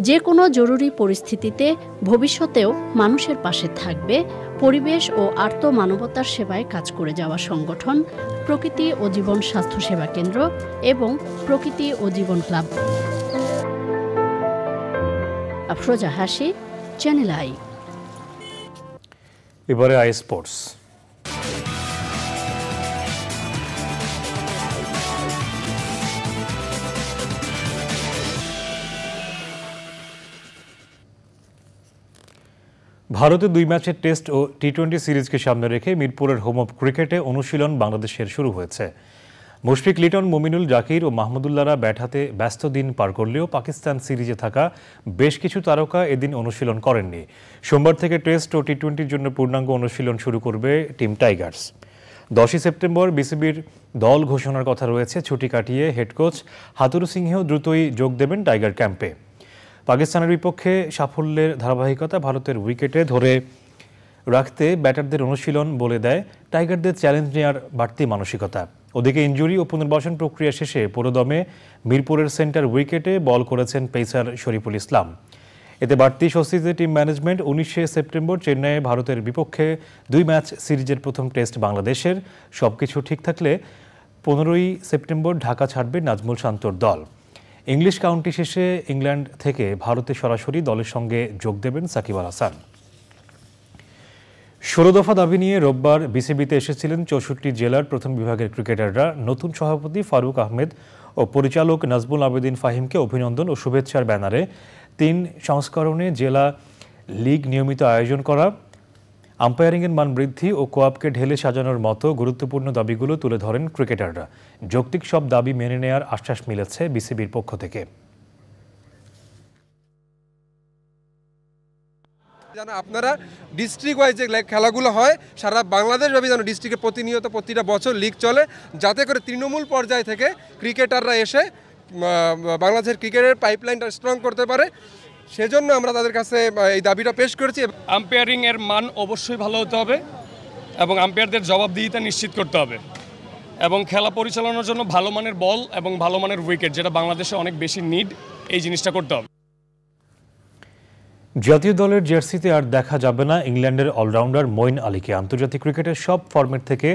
যে কোনো জরুরি পরিস্থিতিতে ভবিষ্যতেও মানুষের পাশে থাকবে পরিবেশ ও আর্ত মানবতার সেবায় কাজ করে যাওয়া সংগঠন প্রকৃতি ও জীবন স্বাস্থ্যসেবা কেন্দ্র এবং প্রকৃতি ও জীবন ক্লাব। আফরোজা হাসি, চ্যানেল আই। এবারে আই স্পোর্টস। ভারতে 2 ম্যাচের টেস্ট ও টি-20 সিরিজকে সামনে রেখে মিরপুরের হোম অফ ক্রিকেটে অনুশীলন বাংলাদেশের শুরু হয়েছে। মুশফিক লিটন, মুমিনুল, জাকির ও মাহমুদুল্লাহরা ব্যাট হাতে ব্যস্ত দিন পার করলেও পাকিস্তান সিরিজে থাকা বেশ কিছু তারকা এদিন অনুশীলন করেননি। সোমবার থেকে টেস্ট ও টি-20-র জন্য পূর্ণাঙ্গ অনুশীলন শুরু করবে টিম টাইগার্স। 10 সেপ্টেম্বর বিসিবির দল ঘোষণার কথা রয়েছে। ছুটি কাটিয়ে হেড কোচ হাতুরু সিংহেও দ্রুতই যোগ দেবেন টাইগার ক্যাম্পে। পাকিস্তানের বিপক্ষে সাফল্যের ধারাবাহিকতা ভারতের উইকেটে ধরে রাখতে ব্যাটারদের অনুশীলন বলে দেয় টাইগারদের চ্যালেঞ্জ নেওয়ার বাড়তি মানসিকতা। ওদিকে ইনজুরি ও পুনর্বাসন প্রক্রিয়া শেষে পুরোদমে মিরপুরের সেন্টার উইকেটে বল করেছেন পেসার শরীফুল ইসলাম। এতে বাড়তি স্বস্তিতে টিম ম্যানেজমেন্ট। 19 সেপ্টেম্বর চেন্নাইয়ে ভারতের বিপক্ষে 2 ম্যাচ সিরিজের প্রথম টেস্ট বাংলাদেশের। সবকিছু ঠিক থাকলে 15 সেপ্টেম্বর ঢাকা ছাড়বে নাজমুল শান্তর দল। ইংলিশ কাউন্টি শেষে ইংল্যান্ড থেকে ভারতে সরাসরি দলের সঙ্গে যোগ দেবেন সাকিব আল হাসান। 16 দফা দাবি নিয়ে রোববার বিসিবিতে এসেছিলেন 64 জেলার প্রথম বিভাগের ক্রিকেটাররা। নতুন সভাপতি ফারুক আহমেদ ও পরিচালক নাজমুল আবেদিন ফাহিমকে অভিনন্দন ও শুভেচ্ছার ব্যানারে 3 সংস্করণে জেলা লিগ নিয়মিত আয়োজন করা, আম্পায়ারিংয়ের মান বৃদ্ধি ও কোয়াপকে ঢেলে সাজানোর মতো গুরুত্বপূর্ণ দাবিগুলো তুলে ধরেন ক্রিকেটাররা। যৌক্তিক সব দাবি মেনে নেয়ার আশ্বাস মিলেছে বিসিবির পক্ষ থেকে। যেন আপনারা ডিস্ট্রিক্ট ওয়াইজ যে খেলাগুলো হয় সারা বাংলাদেশব্যাপী যেন ডিস্ট্রিক্টে প্রতিনিয়ত প্রতিটা বছর লিগ চলে, যাতে করে তৃণমূল পর্যায় থেকে ক্রিকেটাররা এসে বাংলাদেশের ক্রিকেটের পাইপলাইনটা স্ট্রং করতে পারে। সেজন্য আমরা তাদের কাছে এই দাবিটা পেশ করেছি। আম্পায়ারিংয়ের মান অবশ্যই ভালো হতে হবে এবং আম্পায়ারদের জবাবদিহিতা নিশ্চিত করতে হবে এবং খেলা পরিচালনার জন্য ভালো মানের বল এবং ভালো মানের উইকেট, যেটা বাংলাদেশে অনেক বেশি নিড, এই জিনিসটা করতে হবে। জাতীয় দলের জার্সিতে আর দেখা যাবে না ইংল্যান্ডের অলরাউন্ডার মঈন আলীকে। আন্তর্জাতিক ক্রিকেটের সব ফরম্যাট থেকে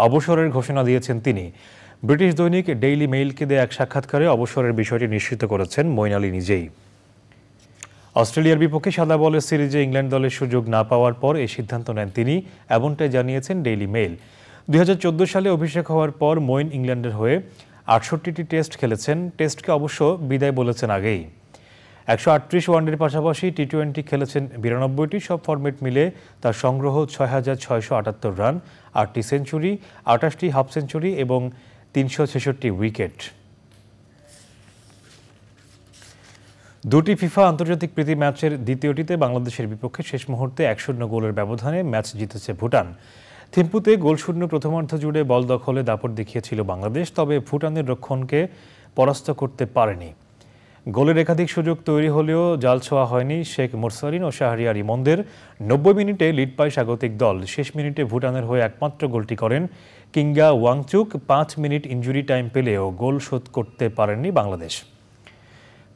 অবসরের ঘোষণা দিয়েছেন তিনি। ব্রিটিশ দৈনিক ডেইলি মেইলকে দেয়া এক সাক্ষাৎকারে অবসরের বিষয়টি নিশ্চিত করেছেন মঈন আলী নিজেই। অস্ট্রেলিয়ার বিপক্ষে সাদা বলের সিরিজে ইংল্যান্ড দলের সুযোগ না পাওয়ার পর এই সিদ্ধান্ত নেন তিনি, এমনটাই জানিয়েছেন ডেইলি মেইল। 2014 সালে অভিষেক হওয়ার পর মঈন ইংল্যান্ডের হয়ে 68টি টেস্ট খেলেছেন। টেস্টকে অবশ্য বিদায় বলেছেন আগেই। 138 ওয়ানডের পাশাপাশি টি-20 খেলেছেন 92টি। সব ফরম্যাট মিলে তার সংগ্রহ 6678 রান, 8টি সেঞ্চুরি, 28টি হাফ সেঞ্চুরি এবং 366টি উইকেট। 2টি ফিফা আন্তর্জাতিক প্রীতি ম্যাচের দ্বিতীয়টিতে বাংলাদেশের বিপক্ষে শেষ মুহূর্তে 1-0 গোলের ব্যবধানে ম্যাচ জিতেছে ভুটান। থিম্পুতে গোলশূন্য প্রথমার্ধ জুড়ে বল দখলে দাপট দেখিয়েছিল বাংলাদেশ, তবে ভুটানের রক্ষণকে পরাস্ত করতে পারেনি। গোলের একাধিক সুযোগ তৈরি হলেও জাল ছোঁয়া হয়নি শেখ মুরসালিন ও শাহরিয়ার ইমনদের। 90 মিনিটে লিড পায় স্বাগতিক দল। শেষ মিনিটে ভুটানের হয়ে একমাত্র গোলটি করেন কিংগা ওয়াংচুক। 5 মিনিট ইনজুরি টাইম পেলেও গোল শোধ করতে পারেননি বাংলাদেশ।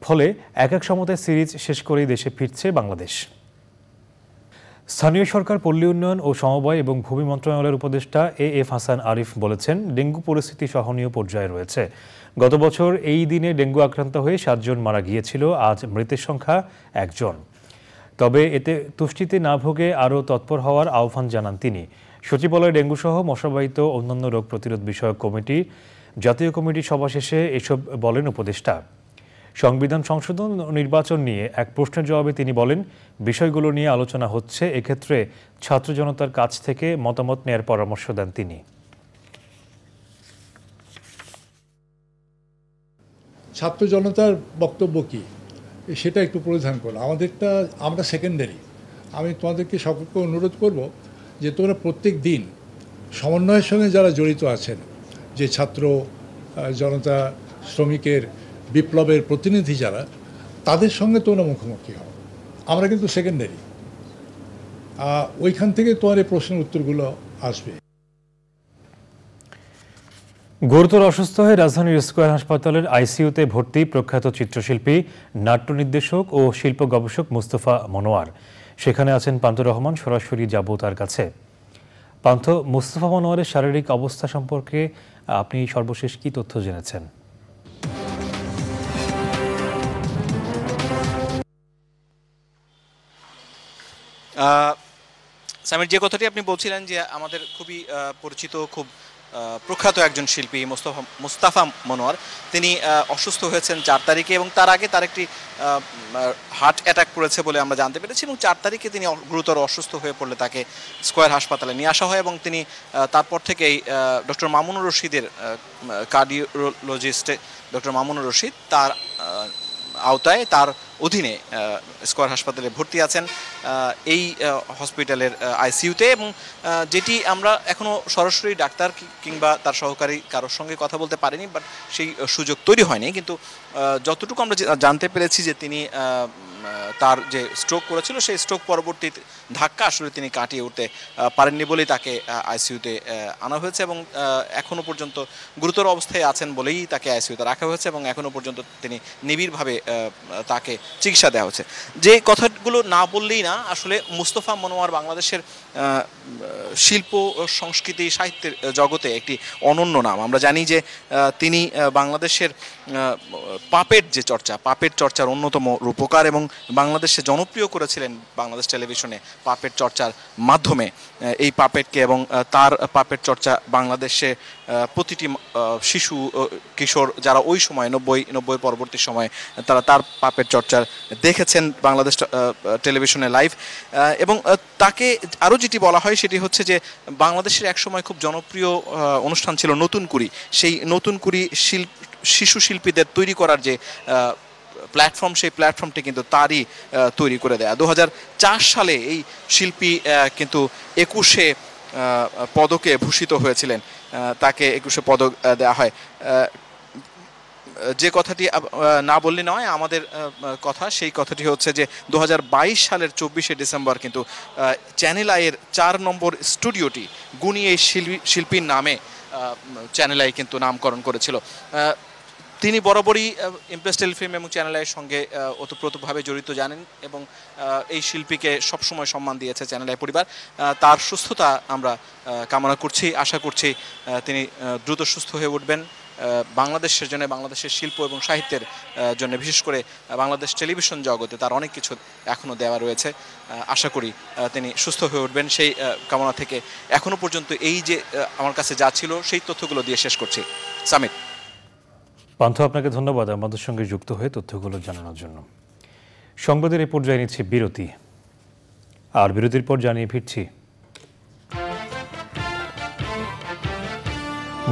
ফলে 1-1 সমতায় সিরিজ শেষ করেই দেশে ফিরছে বাংলাদেশ। স্থানীয় সরকার, পল্লী উন্নয়ন ও সমবায় এবং ভূমি মন্ত্রণালয়ের উপদেষ্টা এএফ হাসান আরিফ বলেছেন, ডেঙ্গু পরিস্থিতি সহনীয় পর্যায়ে রয়েছে। গত বছর এই দিনে ডেঙ্গু আক্রান্ত হয়ে 7 জন মারা গিয়েছিল, আজ মৃতের সংখ্যা 1 জন। তবে এতে তুষ্টিতে না ভোগে আরও তৎপর হওয়ার আহ্বান জানান তিনি। সচিবালয় ডেঙ্গুসহ মশাবাহিত অন্যান্য রোগ প্রতিরোধ বিষয়ক কমিটি জাতীয় কমিটির সভা শেষে এসব বলেন উপদেষ্টা। সংবিধান সংশোধন ও নির্বাচন নিয়ে এক প্রশ্নের জবাবে তিনি বলেন, বিষয়গুলো নিয়ে আলোচনা হচ্ছে। এক্ষেত্রে ছাত্র জনতার কাছ থেকে মতামত নেয়ার পরামর্শ দেন তিনি। ছাত্র জনতার বক্তব্য কি সেটা একটু পরিধান করলো, আমরা সেকেন্ডারি। আমি তোমাদেরকে সকলকে অনুরোধ করব যে তোমরা প্রত্যেক দিন সমন্বয়ের সঙ্গে যারা জড়িত আছেন, যে ছাত্র জনতা, শ্রমিকের, বিপ্লবের প্রতিনিধি যারা, তাদের সঙ্গে তোমরা মুখোমুখি হও। আমরা কিন্তু সেকেন্ডারি, ওইখান থেকে তোমার এই প্রশ্নের উত্তরগুলো আসবে। গুরুতর অসুস্থ হয়ে রাজধানীর স্কয়ার হাসপাতালের আইসিইউতে ভর্তি প্রখ্যাত চিত্রশিল্পী, নাট্য নির্দেশক ও শিল্প গবেষক মুস্তফা মনোয়ার। সেখানে আছেন পান্থ রহমান, সরাসরি যাব তার কাছে। পান্থ, মুস্তফা মনোয়ারের শারীরিক অবস্থা সম্পর্কে আপনি সর্বশেষ কি তথ্য জেনেছেন? সামির, যে কথাটি আপনি বলছিলেন যে আমাদের খুবই পরিচিত, খুব প্রখ্যাত একজন শিল্পী মুস্তাফা মনোয়ার, তিনি অসুস্থ হয়েছেন 4 তারিখে এবং তার আগে তার একটি হার্ট অ্যাটাক করেছে বলে আমরা জানতে পেরেছি এবং 4 তারিখে তিনি গুরুতর অসুস্থ হয়ে পড়লে তাকে স্কয়ার হাসপাতালে নিয়ে আসা হয় এবং তিনি তারপর থেকেই ডক্টর মামুনুর রশিদের কার্ডিওলজিস্ট ডক্টর মামুনুর রশিদ তার আওতায় তার অধীনে স্কয়ার হাসপাতালে ভর্তি আছেন এই হসপিটালের আইসিইউতে এবং যেটি আমরা এখনও সরাসরি ডাক্তার কিংবা তার সহকারী কারোর সঙ্গে কথা বলতে পারিনি, বাট সেই সুযোগ তৈরি হয়নি। কিন্তু যতটুকু আমরা জানতে পেরেছি যে তিনি তার যে স্ট্রোক করেছিল সেই স্ট্রোক পরবর্তী ধাক্কা আসলে তিনি কাটিয়ে উঠতে পারেননি বলেই তাকে আইসিইউতে আনা হয়েছে এবং এখনও পর্যন্ত গুরুতর অবস্থায় আছেন বলেই তাকে আইসিইউতে রাখা হয়েছে এবং এখনও পর্যন্ত তিনি নিবিড়ভাবে তাকে চিকিৎসা দেওয়া হচ্ছে। যে কথাগুলো না বললেই না, আসলে মুস্তফা মনোয়ার বাংলাদেশের শিল্প সংস্কৃতি সাহিত্যের জগতে একটি অনন্য নাম। আমরা জানি যে তিনি বাংলাদেশের পাপেট চর্চার অন্যতম রূপকার এবং বাংলাদেশে জনপ্রিয় করেছিলেন বাংলাদেশ টেলিভিশনে পাপেট চর্চার মাধ্যমে এই পাপেটকে এবং তার পাপেট চর্চা বাংলাদেশে প্রতিটি শিশু কিশোর যারা ওই সময় 90 পরবর্তী সময় তারা তার পাপেট চর্চার দেখেছেন বাংলাদেশ টেলিভিশনে লাইভ। এবং তাকে আরও যেটি বলা হয় সেটি হচ্ছে যে বাংলাদেশের একসময় খুব জনপ্রিয় অনুষ্ঠান ছিল নতুন কুড়ি, সেই নতুন কুড়ি শিশু শিল্পীদের তৈরি করার যে প্ল্যাটফর্ম, সেই প্ল্যাটফর্মটি কিন্তু তারই তৈরি করে দেয়া। 2004 সালে এই শিল্পী কিন্তু 21 পদকে ভূষিত হয়েছিলেন, তাকে 21 পদক দেওয়া হয়। যে কথাটি না বললে নয় আমাদের কথা, সেই কথাটি হচ্ছে যে 2022 সালের 24শে ডিসেম্বর কিন্তু চ্যানেল আইয়ের 4 নম্বর স্টুডিওটি গুণী এই শিল্পীর নামে চ্যানেল আই কিন্তু নামকরণ করেছিল। তিনি বরাবরই ইমপ্রেস টেলিফিল্ম এবং চ্যানেল আইয়ের সঙ্গে ওতপ্রোতভাবে জড়িত জানেন এবং এই শিল্পীকে সবসময় সম্মান দিয়েছে চ্যানেল আই পরিবার। তার সুস্থতা আমরা কামনা করছি, আশা করছি তিনি দ্রুত সুস্থ হয়ে উঠবেন। বাংলাদেশের জন্য, বাংলাদেশের শিল্প এবং সাহিত্যের জন্য, বিশেষ করে বাংলাদেশ টেলিভিশন জগতে তার অনেক কিছু এখনও দেওয়া রয়েছে। আশা করি তিনি সুস্থ হয়ে উঠবেন। সেই কামনা থেকে এখনও পর্যন্ত এই যে আমার কাছে যা ছিল সেই তথ্যগুলো দিয়ে শেষ করছি। সামিত। পান্থ, আপনাকে ধন্যবাদ আমাদের সঙ্গে যুক্ত হয়ে তথ্যগুলো জানানোর জন্য। সংবাদের এই পর্যায়ে নিচ্ছি বিরতি, আর বিরতির পর জানিয়ে ফিরছি।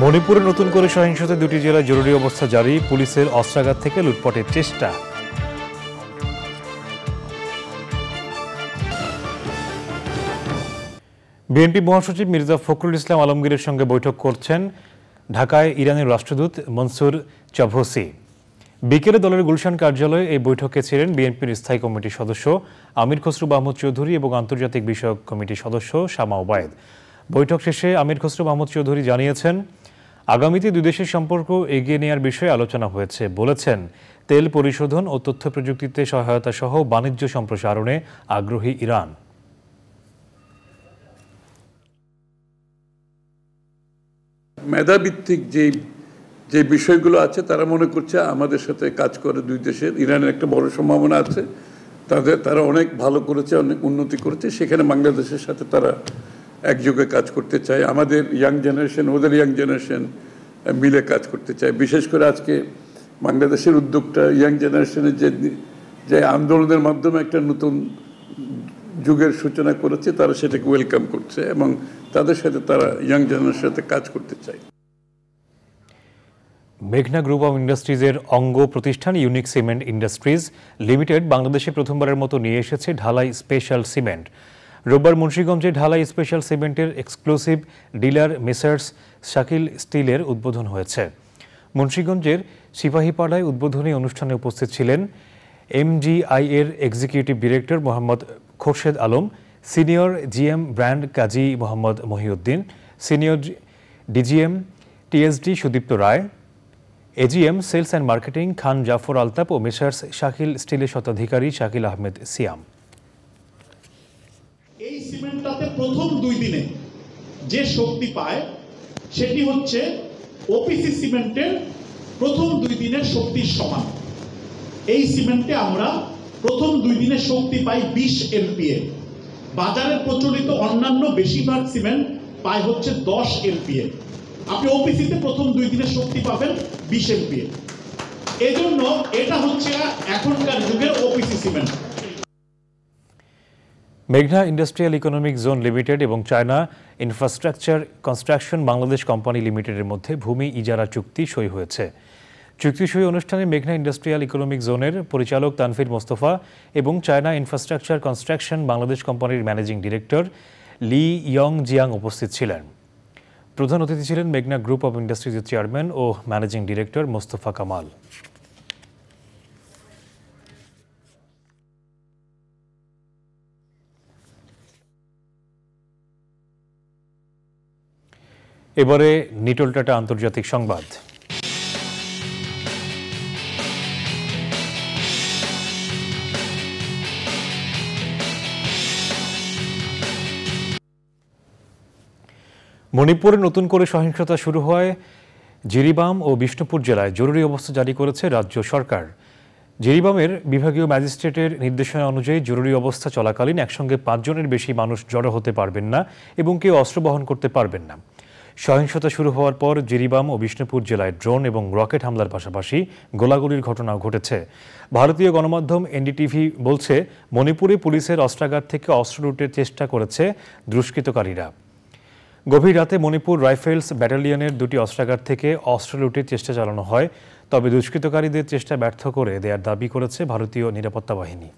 মণিপুরে নতুন করে সহিংসতায় 2টি জেলায় জরুরি অবস্থা জারি, পুলিশের অস্ত্রাঘাত থেকে লুটপাটের চেষ্টা। বিএনপি মহাসচিব মির্জা ফখরুল ইসলাম আলমগীরের সঙ্গে বৈঠক করছেন ঢাকায় ইরানের রাষ্ট্রদূত মনসুর চাভসি। বিকেলে দলের গুলশান কার্যালয়ে এই বৈঠকে ছিলেন বিএনপির স্থায়ী কমিটির সদস্য আমির খসরু মাহমুদ চৌধুরী এবং আন্তর্জাতিক বিষয়ক কমিটির সদস্য শামা ওবায়েদ। বৈঠক শেষে আমির খসরু মাহমুদ চৌধুরী জানিয়েছেন, আগামীতে দুই দেশের সম্পর্ক এগিয়ে নেওয়ার বিষয়ে আলোচনা হয়েছে। বলেছেন, তেল পরিশোধন ও তথ্য প্রযুক্তিতে সহায়তা সহ বাণিজ্য সম্প্রসারণে আগ্রহী ইরান। মেধাভিত্তিক যে বিষয়গুলো আছে তারা মনে করছে আমাদের সাথে কাজ করে দুই দেশের। ইরানের একটা বড় সম্ভাবনা আছে, তারা অনেক ভালো করেছে, অনেক উন্নতি করেছে, সেখানে বাংলাদেশের সাথে তারা একযোগে কাজ করতে চায়। আমাদের ইয়াং জেনারেশন, ওদের ইয়াং জেনারেশন মিলে কাজ করতে চায়। বিশেষ করে আজকে বাংলাদেশের উদ্যোগটা ইয়াং জেনারেশনের যে আন্দোলনের মাধ্যমে একটা নতুন যুগের সূচনা করেছে, তারা সেটাকে ওয়েলকাম করছে এবং তাদের সাথে তারা ইয়াং জেনারেশনের সাথে কাজ করতে চায়। মেঘনা গ্রুপ অব ইন্ডাস্ট্রিজের অঙ্গ প্রতিষ্ঠান ইউনিক সিমেন্ট ইন্ডাস্ট্রিজ লিমিটেড বাংলাদেশে প্রথমবারের মতো নিয়ে এসেছে ঢালাই স্পেশাল সিমেন্ট। রোববার মুন্সিগঞ্জে ঢালাই স্পেশাল সিমেন্টের এক্সক্লুসিভ ডিলার মেসার্স শাকিল স্টিলের উদ্বোধন হয়েছে। মুন্সিগঞ্জের সিপাহীপাড়ায় উদ্বোধনী অনুষ্ঠানে উপস্থিত ছিলেন এমজিআই এর executive director Mohammad Khorshed Alam, senior GM brand Kazi Mohammad Mohiuddin, senior DGM TSD Sudipta Roy, AGM sales and marketing Khan Zafar Altaf ও মেসার্স শাকিল স্টিলের স্বত্বাধিকারী শাকিল আহমেদ সিয়াম। এই সিমেন্টটাতে প্রথম 2 দিনে যে শক্তি পায় সেটি হচ্ছে ওপিসি সিমেন্টের প্রথম 2 দিনের শক্তির সমান। এই সিমেন্টে আমরা প্রথম 2 দিনে শক্তি পাই 20 এলপিএ। বাজারে প্রচলিত অন্যান্য বেশিরভাগ সিমেন্ট পায় হচ্ছে 10 এলপিএ। আপনি ওপিসিতে প্রথম 2 দিনের শক্তি পাবেন 20 এমপিএ। এজন্য এটা হচ্ছে এখনকার যুগের ওপিসি সিমেন্ট। মেঘনা ইন্ডাস্ট্রিয়াল ইকোনমিক জোন লিমিটেড এবং China infrastructure construction Bangladesh company লিমিটেডের মধ্যে ভূমি ইজারা চুক্তি সই হয়েছে। চুক্তি সই অনুষ্ঠানে মেঘনা ইন্ডাস্ট্রিয়াল ইকোনমিক জোনের পরিচালক তানফির মোস্তফা এবং চায়না ইনফ্রাস্ট্রাকচার কনস্ট্রাকশন বাংলাদেশ কোম্পানির managing director Li Yong Jiang উপস্থিত ছিলেন। প্রধান অতিথি ছিলেন মেঘনা গ্রুপ অব ইন্ডাস্ট্রিজের চেয়ারম্যান ও ম্যানেজিং ডিরেক্টর মোস্তফা কামাল। এবারে নিটল টাটা আন্তর্জাতিক সংবাদ। মণিপুরে নতুন করে সহিংসতা শুরু হয় জিরিবাম ও বিষ্ণুপুর জেলায় জরুরি অবস্থা জারি করেছে রাজ্য সরকার। জিরিবামের বিভাগীয় ম্যাজিস্ট্রেটের নির্দেশনা অনুযায়ী জরুরি অবস্থা চলাকালীন একসঙ্গে 5 জনের বেশি মানুষ জড়ো হতে পারবেন না এবং কেউ অস্ত্র বহন করতে পারবেন না। সহিংসতা শুরু হওয়ার পর জিরিবাম ও বিষ্ণুপুর জেলায় ড্রোন এবং রকেট হামলার পাশাপাশি গোলাগুলির ঘটনাও ঘটেছে। ভারতীয় গণমাধ্যম এনডিটিভি বলছে, মণিপুরে পুলিশের অস্ত্রাগার থেকে অস্ত্র লুটের চেষ্টা করেছে দুষ্কৃতকারীরা। গভীর রাতে মণিপুর রাইফেলস ব্যাটালিয়নের 2টি অস্ত্রাগার থেকে অস্ত্র লুটের চেষ্টা চালানো হয়, তবে দুষ্কৃতকারীদের চেষ্টা ব্যর্থ করে দেওয়ার দাবি করেছে ভারতীয় নিরাপত্তা বাহিনী।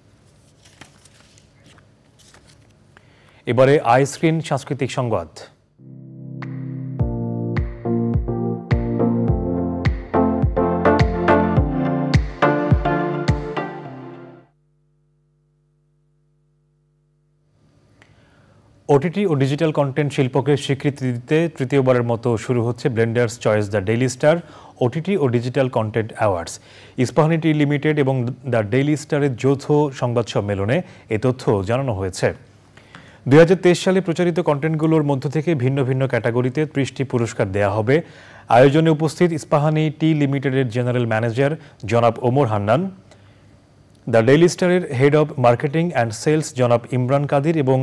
এবারে আইস্ক্রিন সাংস্কৃতিক সংবাদ। ওটিটি ও ডিজিটাল কন্টেন্ট শিল্পকে স্বীকৃতি দিতে তৃতীয়বারের মতো শুরু হচ্ছে Blender's Choice the Daily Star OTT ও digital content awards. Ispahani tea limited এবং দ্য ডেইলি স্টারের যৌথ সংবাদ সম্মেলনে এ তথ্য জানানো হয়েছে। 2023 সালে প্রচারিত কন্টেন্টগুলোর মধ্য থেকে ভিন্ন ভিন্ন ক্যাটাগরিতে 30টি পুরস্কার দেয়া হবে। আয়োজনে উপস্থিত ইস্পাহানি টি লিমিটেডের জেনারেল ম্যানেজার জনাব ওমর হান্নান, দ্য ডেইলি স্টারের head of marketing and sales জনাব ইমরান কাদির এবং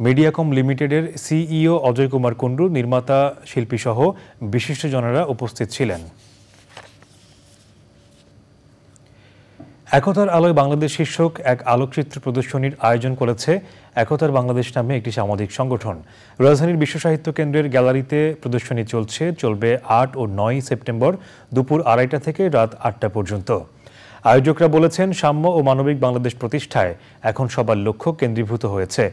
মিডিয়াকম লিমিটেডের সিইও অজয় কুমার কুন্ডু, নির্মাতা শিল্পীসহ বিশিষ্টজনেরা উপস্থিত ছিলেন। একতার আলোয় বাংলাদেশ শীর্ষক এক আলোকচিত্র প্রদর্শনীর আয়োজন করেছে একতার বাংলাদেশ নামে একটি সামাজিক সংগঠন। রাজধানীর বিশ্ব সাহিত্য কেন্দ্রের গ্যালারিতে প্রদর্শনী চলবে 8 ও 9 সেপ্টেম্বর দুপুর 2:30 থেকে রাত 8টা পর্যন্ত। আয়োজকরা বলেছেন, সাম্য ও মানবিক বাংলাদেশ প্রতিষ্ঠায় এখন সবার লক্ষ্য কেন্দ্রীভূত হয়েছে।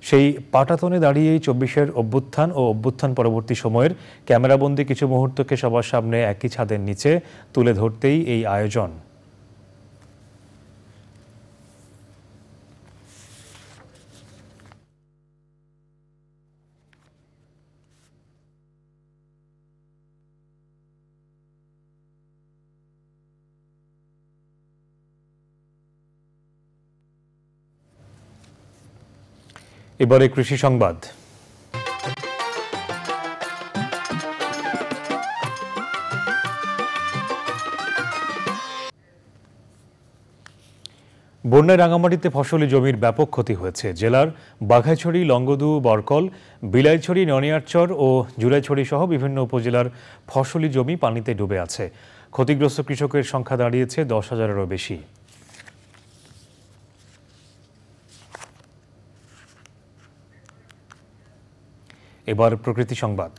সেই পাটাতনে দাঁড়িয়েই 24-এর অভ্যুত্থান ও অভ্যুত্থান পরবর্তী সময়ের ক্যামেরাবন্দি কিছু মুহূর্তকে সবার সামনে একই ছাদের নিচে তুলে ধরতেই এই আয়োজন। এবারে কৃষি সংবাদ। বন্যায় রাঙামাটিতে ফসলি জমির ব্যাপক ক্ষতি হয়েছে। জেলার বাঘাইছড়ি, লংগদু, বরকল, বিলাইছড়ি, ননিয়ারচর ও জুলাইছড়ি সহ বিভিন্ন উপজেলার ফসলি জমি পানিতে ডুবে আছে। ক্ষতিগ্রস্ত কৃষকের সংখ্যা দাঁড়িয়েছে 10,000-এরও বেশি। এবার প্রকৃতি সংবাদ।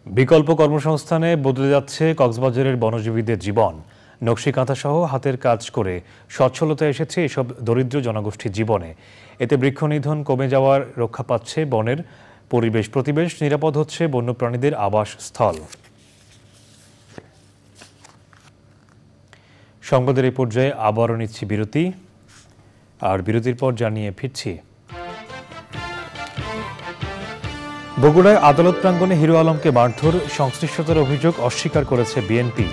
বিকল্প কর্মসংস্থানে বদলে যাচ্ছে কক্সবাজারের বনজীবীদের জীবন। নকশিকাঁথা সহ হাতের কাজ করে সচ্ছলতা এসেছে এসব দরিদ্র জনগোষ্ঠীর জীবনে। এতে বৃক্ষনিধন কমে যাওয়ার রক্ষা পাচ্ছে বনের পরিবেশ, নিরাপদ হচ্ছে বন্যপ্রাণীদের আবাসস্থল। সংবাদের এই পর্যায়ে আবারও নিচ্ছি বিরতি, আর বিরতির পর জানিয়ে ফিরছি। বগুড়ায় আদালত প্রাঙ্গণে হিরো আলমকে মারধর, সংশ্লিষ্টতার অভিযোগ অস্বীকার করেছে বিএনপি।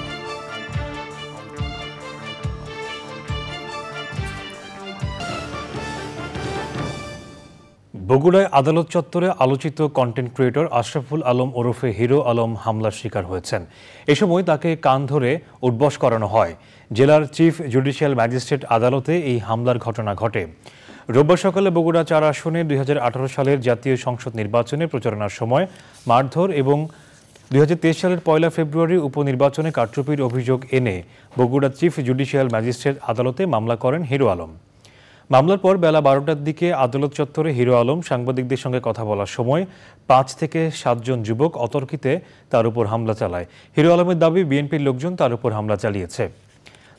বগুড়ায় আদালত চত্বরে আলোচিত কন্টেন্ট ক্রিয়েটর আশরাফুল আলম ওরফে হিরো আলম হামলার শিকার হয়েছেন। এ সময় তাকে কান ধরে উঠবস করানো হয়। জেলার চিফ জুডিশিয়াল ম্যাজিস্ট্রেট আদালতে এই হামলার ঘটনা ঘটে। রোববার সকালে বগুড়া ৪ আসনে ২০১৮ সালের জাতীয় সংসদ নির্বাচনে প্রচারণার সময় মারধর এবং ২০২৩ সালের ১ ফেব্রুয়ারি উপনির্বাচনে কারচুপির অভিযোগ এনে বগুড়া চিফ জুডিশিয়াল ম্যাজিস্ট্রেট আদালতে মামলা করেন হিরো আলম। মামলার পর বেলা ১২টার দিকে আদালত চত্বরে হিরো আলম সাংবাদিকদের সঙ্গে কথা বলার সময় ৫ থেকে ৭ জন যুবক অতর্কিতে তার উপর হামলা চালায়। হিরো আলমের দাবি বিএনপির লোকজন তার উপর হামলা চালিয়েছে।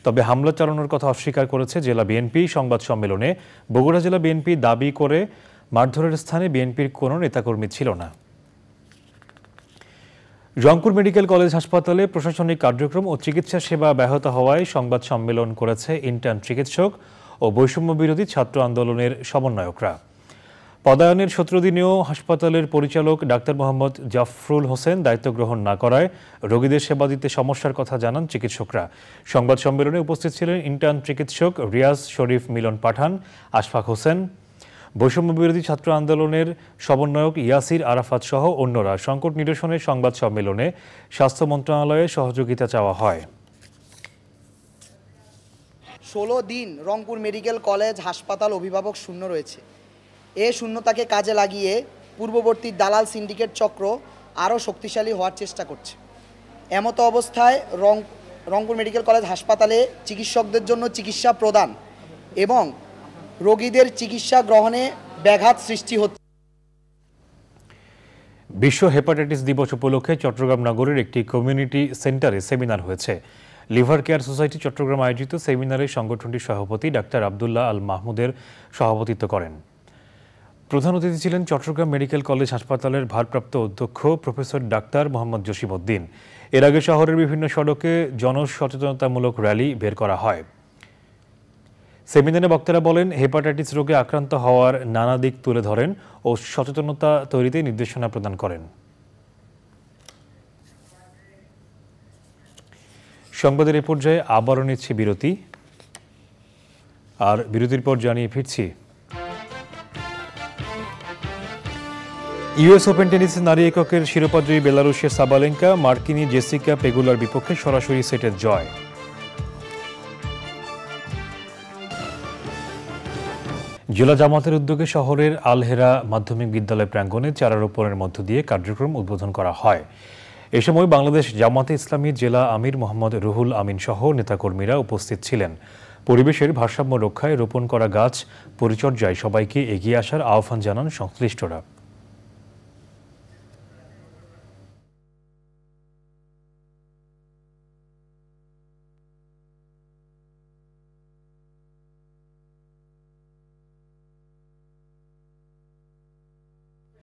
তবে হামলা চালানোর কথা অস্বীকার করেছে জেলা বিএনপি। সংবাদ সম্মেলনে বগুড়া জেলা বিএনপি দাবি করে মারধরের স্থানে বিএনপির কোনো নেতাকর্মী ছিল না। রংপুর মেডিকেল কলেজ হাসপাতালে প্রশাসনিক কার্যক্রম ও চিকিৎসা সেবা ব্যাহত হওয়ায় সংবাদ সম্মেলন করেছে ইন্টার্ন চিকিৎসক ও বৈষম্য বিরোধী ছাত্র আন্দোলনের সমন্বয়করা। পদায়নের ১৭ দিনেও হাসপাতালের পরিচালক ডাক্তার মোহাম্মদ জাফরুল হোসেন দায়িত্ব গ্রহণ না করায় রোগীদের সেবা দিতে সমস্যার কথা জানান চিকিৎসকরা। সংবাদ সম্মেলনে উপস্থিত ছিলেন ইন্টার্ন চিকিৎসক রিয়াজ শরীফ মিলন পাঠান, আশফাক হোসেন, বৈষম্য বিরোধী ছাত্র আন্দোলনের সমন্বয়ক ইয়াসির আরাফাত সহ অন্যরা। সংকট নিরসনে সংবাদ সম্মেলনে স্বাস্থ্য মন্ত্রণালয়ের সহযোগিতা চাওয়া হয়। ১৬ দিন রংপুর মেডিকেল কলেজ হাসপাতাল অভিভাবক শূন্য রয়েছে। এ শূন্যতাকে কাজে লাগিয়ে পূর্ববর্তী দালাল সিন্ডিকেট চক্র আরও শক্তিশালী হওয়ার চেষ্টা করছে। এমত অবস্থায় রংপুর মেডিকেল কলেজ হাসপাতালে চিকিৎসকদের জন্য চিকিৎসা প্রদান এবং রোগীদের চিকিৎসা গ্রহণে ব্যাঘাত সৃষ্টি হচ্ছে। বিশ্ব হেপাটাইটিস দিবস উপলক্ষে চট্টগ্রাম নগরের একটি কমিউনিটি সেন্টারে সেমিনার হয়েছে। লিভার কেয়ার সোসাইটি চট্টগ্রাম আয়োজিত সেমিনারে সংগঠনটির সভাপতি ডাক্তার আবদুল্লাহ আল মাহমুদের সভাপতিত্ব করেন। প্রধান অতিথি ছিলেন চট্টগ্রাম মেডিকেল কলেজ হাসপাতালের ভারপ্রাপ্ত অধ্যক্ষ প্রফেসর ডাক্তার মোহাম্মদ জসিমউদ্দিন। এর আগে শহরের বিভিন্ন সড়কে জনসচেতনতামূলক র্যালি বের করা হয়। সেমিনারে বক্তারা বলেন, হেপাটাইটিস রোগে আক্রান্ত হওয়ার নানা দিক তুলে ধরেন ও সচেতনতা তৈরিতে নির্দেশনা প্রদান করেন। সংবাদের এই পর্যায়ে আবারও নিচ্ছি বিরতি, আর বিরতির পর জানিয়ে ফিরছি ইউএস ওপেন টেনিসে নারী এককের শিরোপাজয়ী বেলারুশের সাবালেঙ্কা মার্কিনী জেসিকা পেগুলার বিপক্ষে সরাসরি সেটের জয়। জেলা জামাতের উদ্যোগে শহরের আলহেরা মাধ্যমিক বিদ্যালয় প্রাঙ্গণে চারারোপণের মধ্য দিয়ে কার্যক্রম উদ্বোধন করা হয়। এ সময় বাংলাদেশ জামাতে ইসলামী জেলা আমির মোহাম্মদ রুহুল আমিন সহ নেতাকর্মীরা উপস্থিত ছিলেন। পরিবেশের ভারসাম্য রক্ষায় রোপণ করা গাছ পরিচর্যায় সবাইকে এগিয়ে আসার আহ্বান জানান সংশ্লিষ্টরা।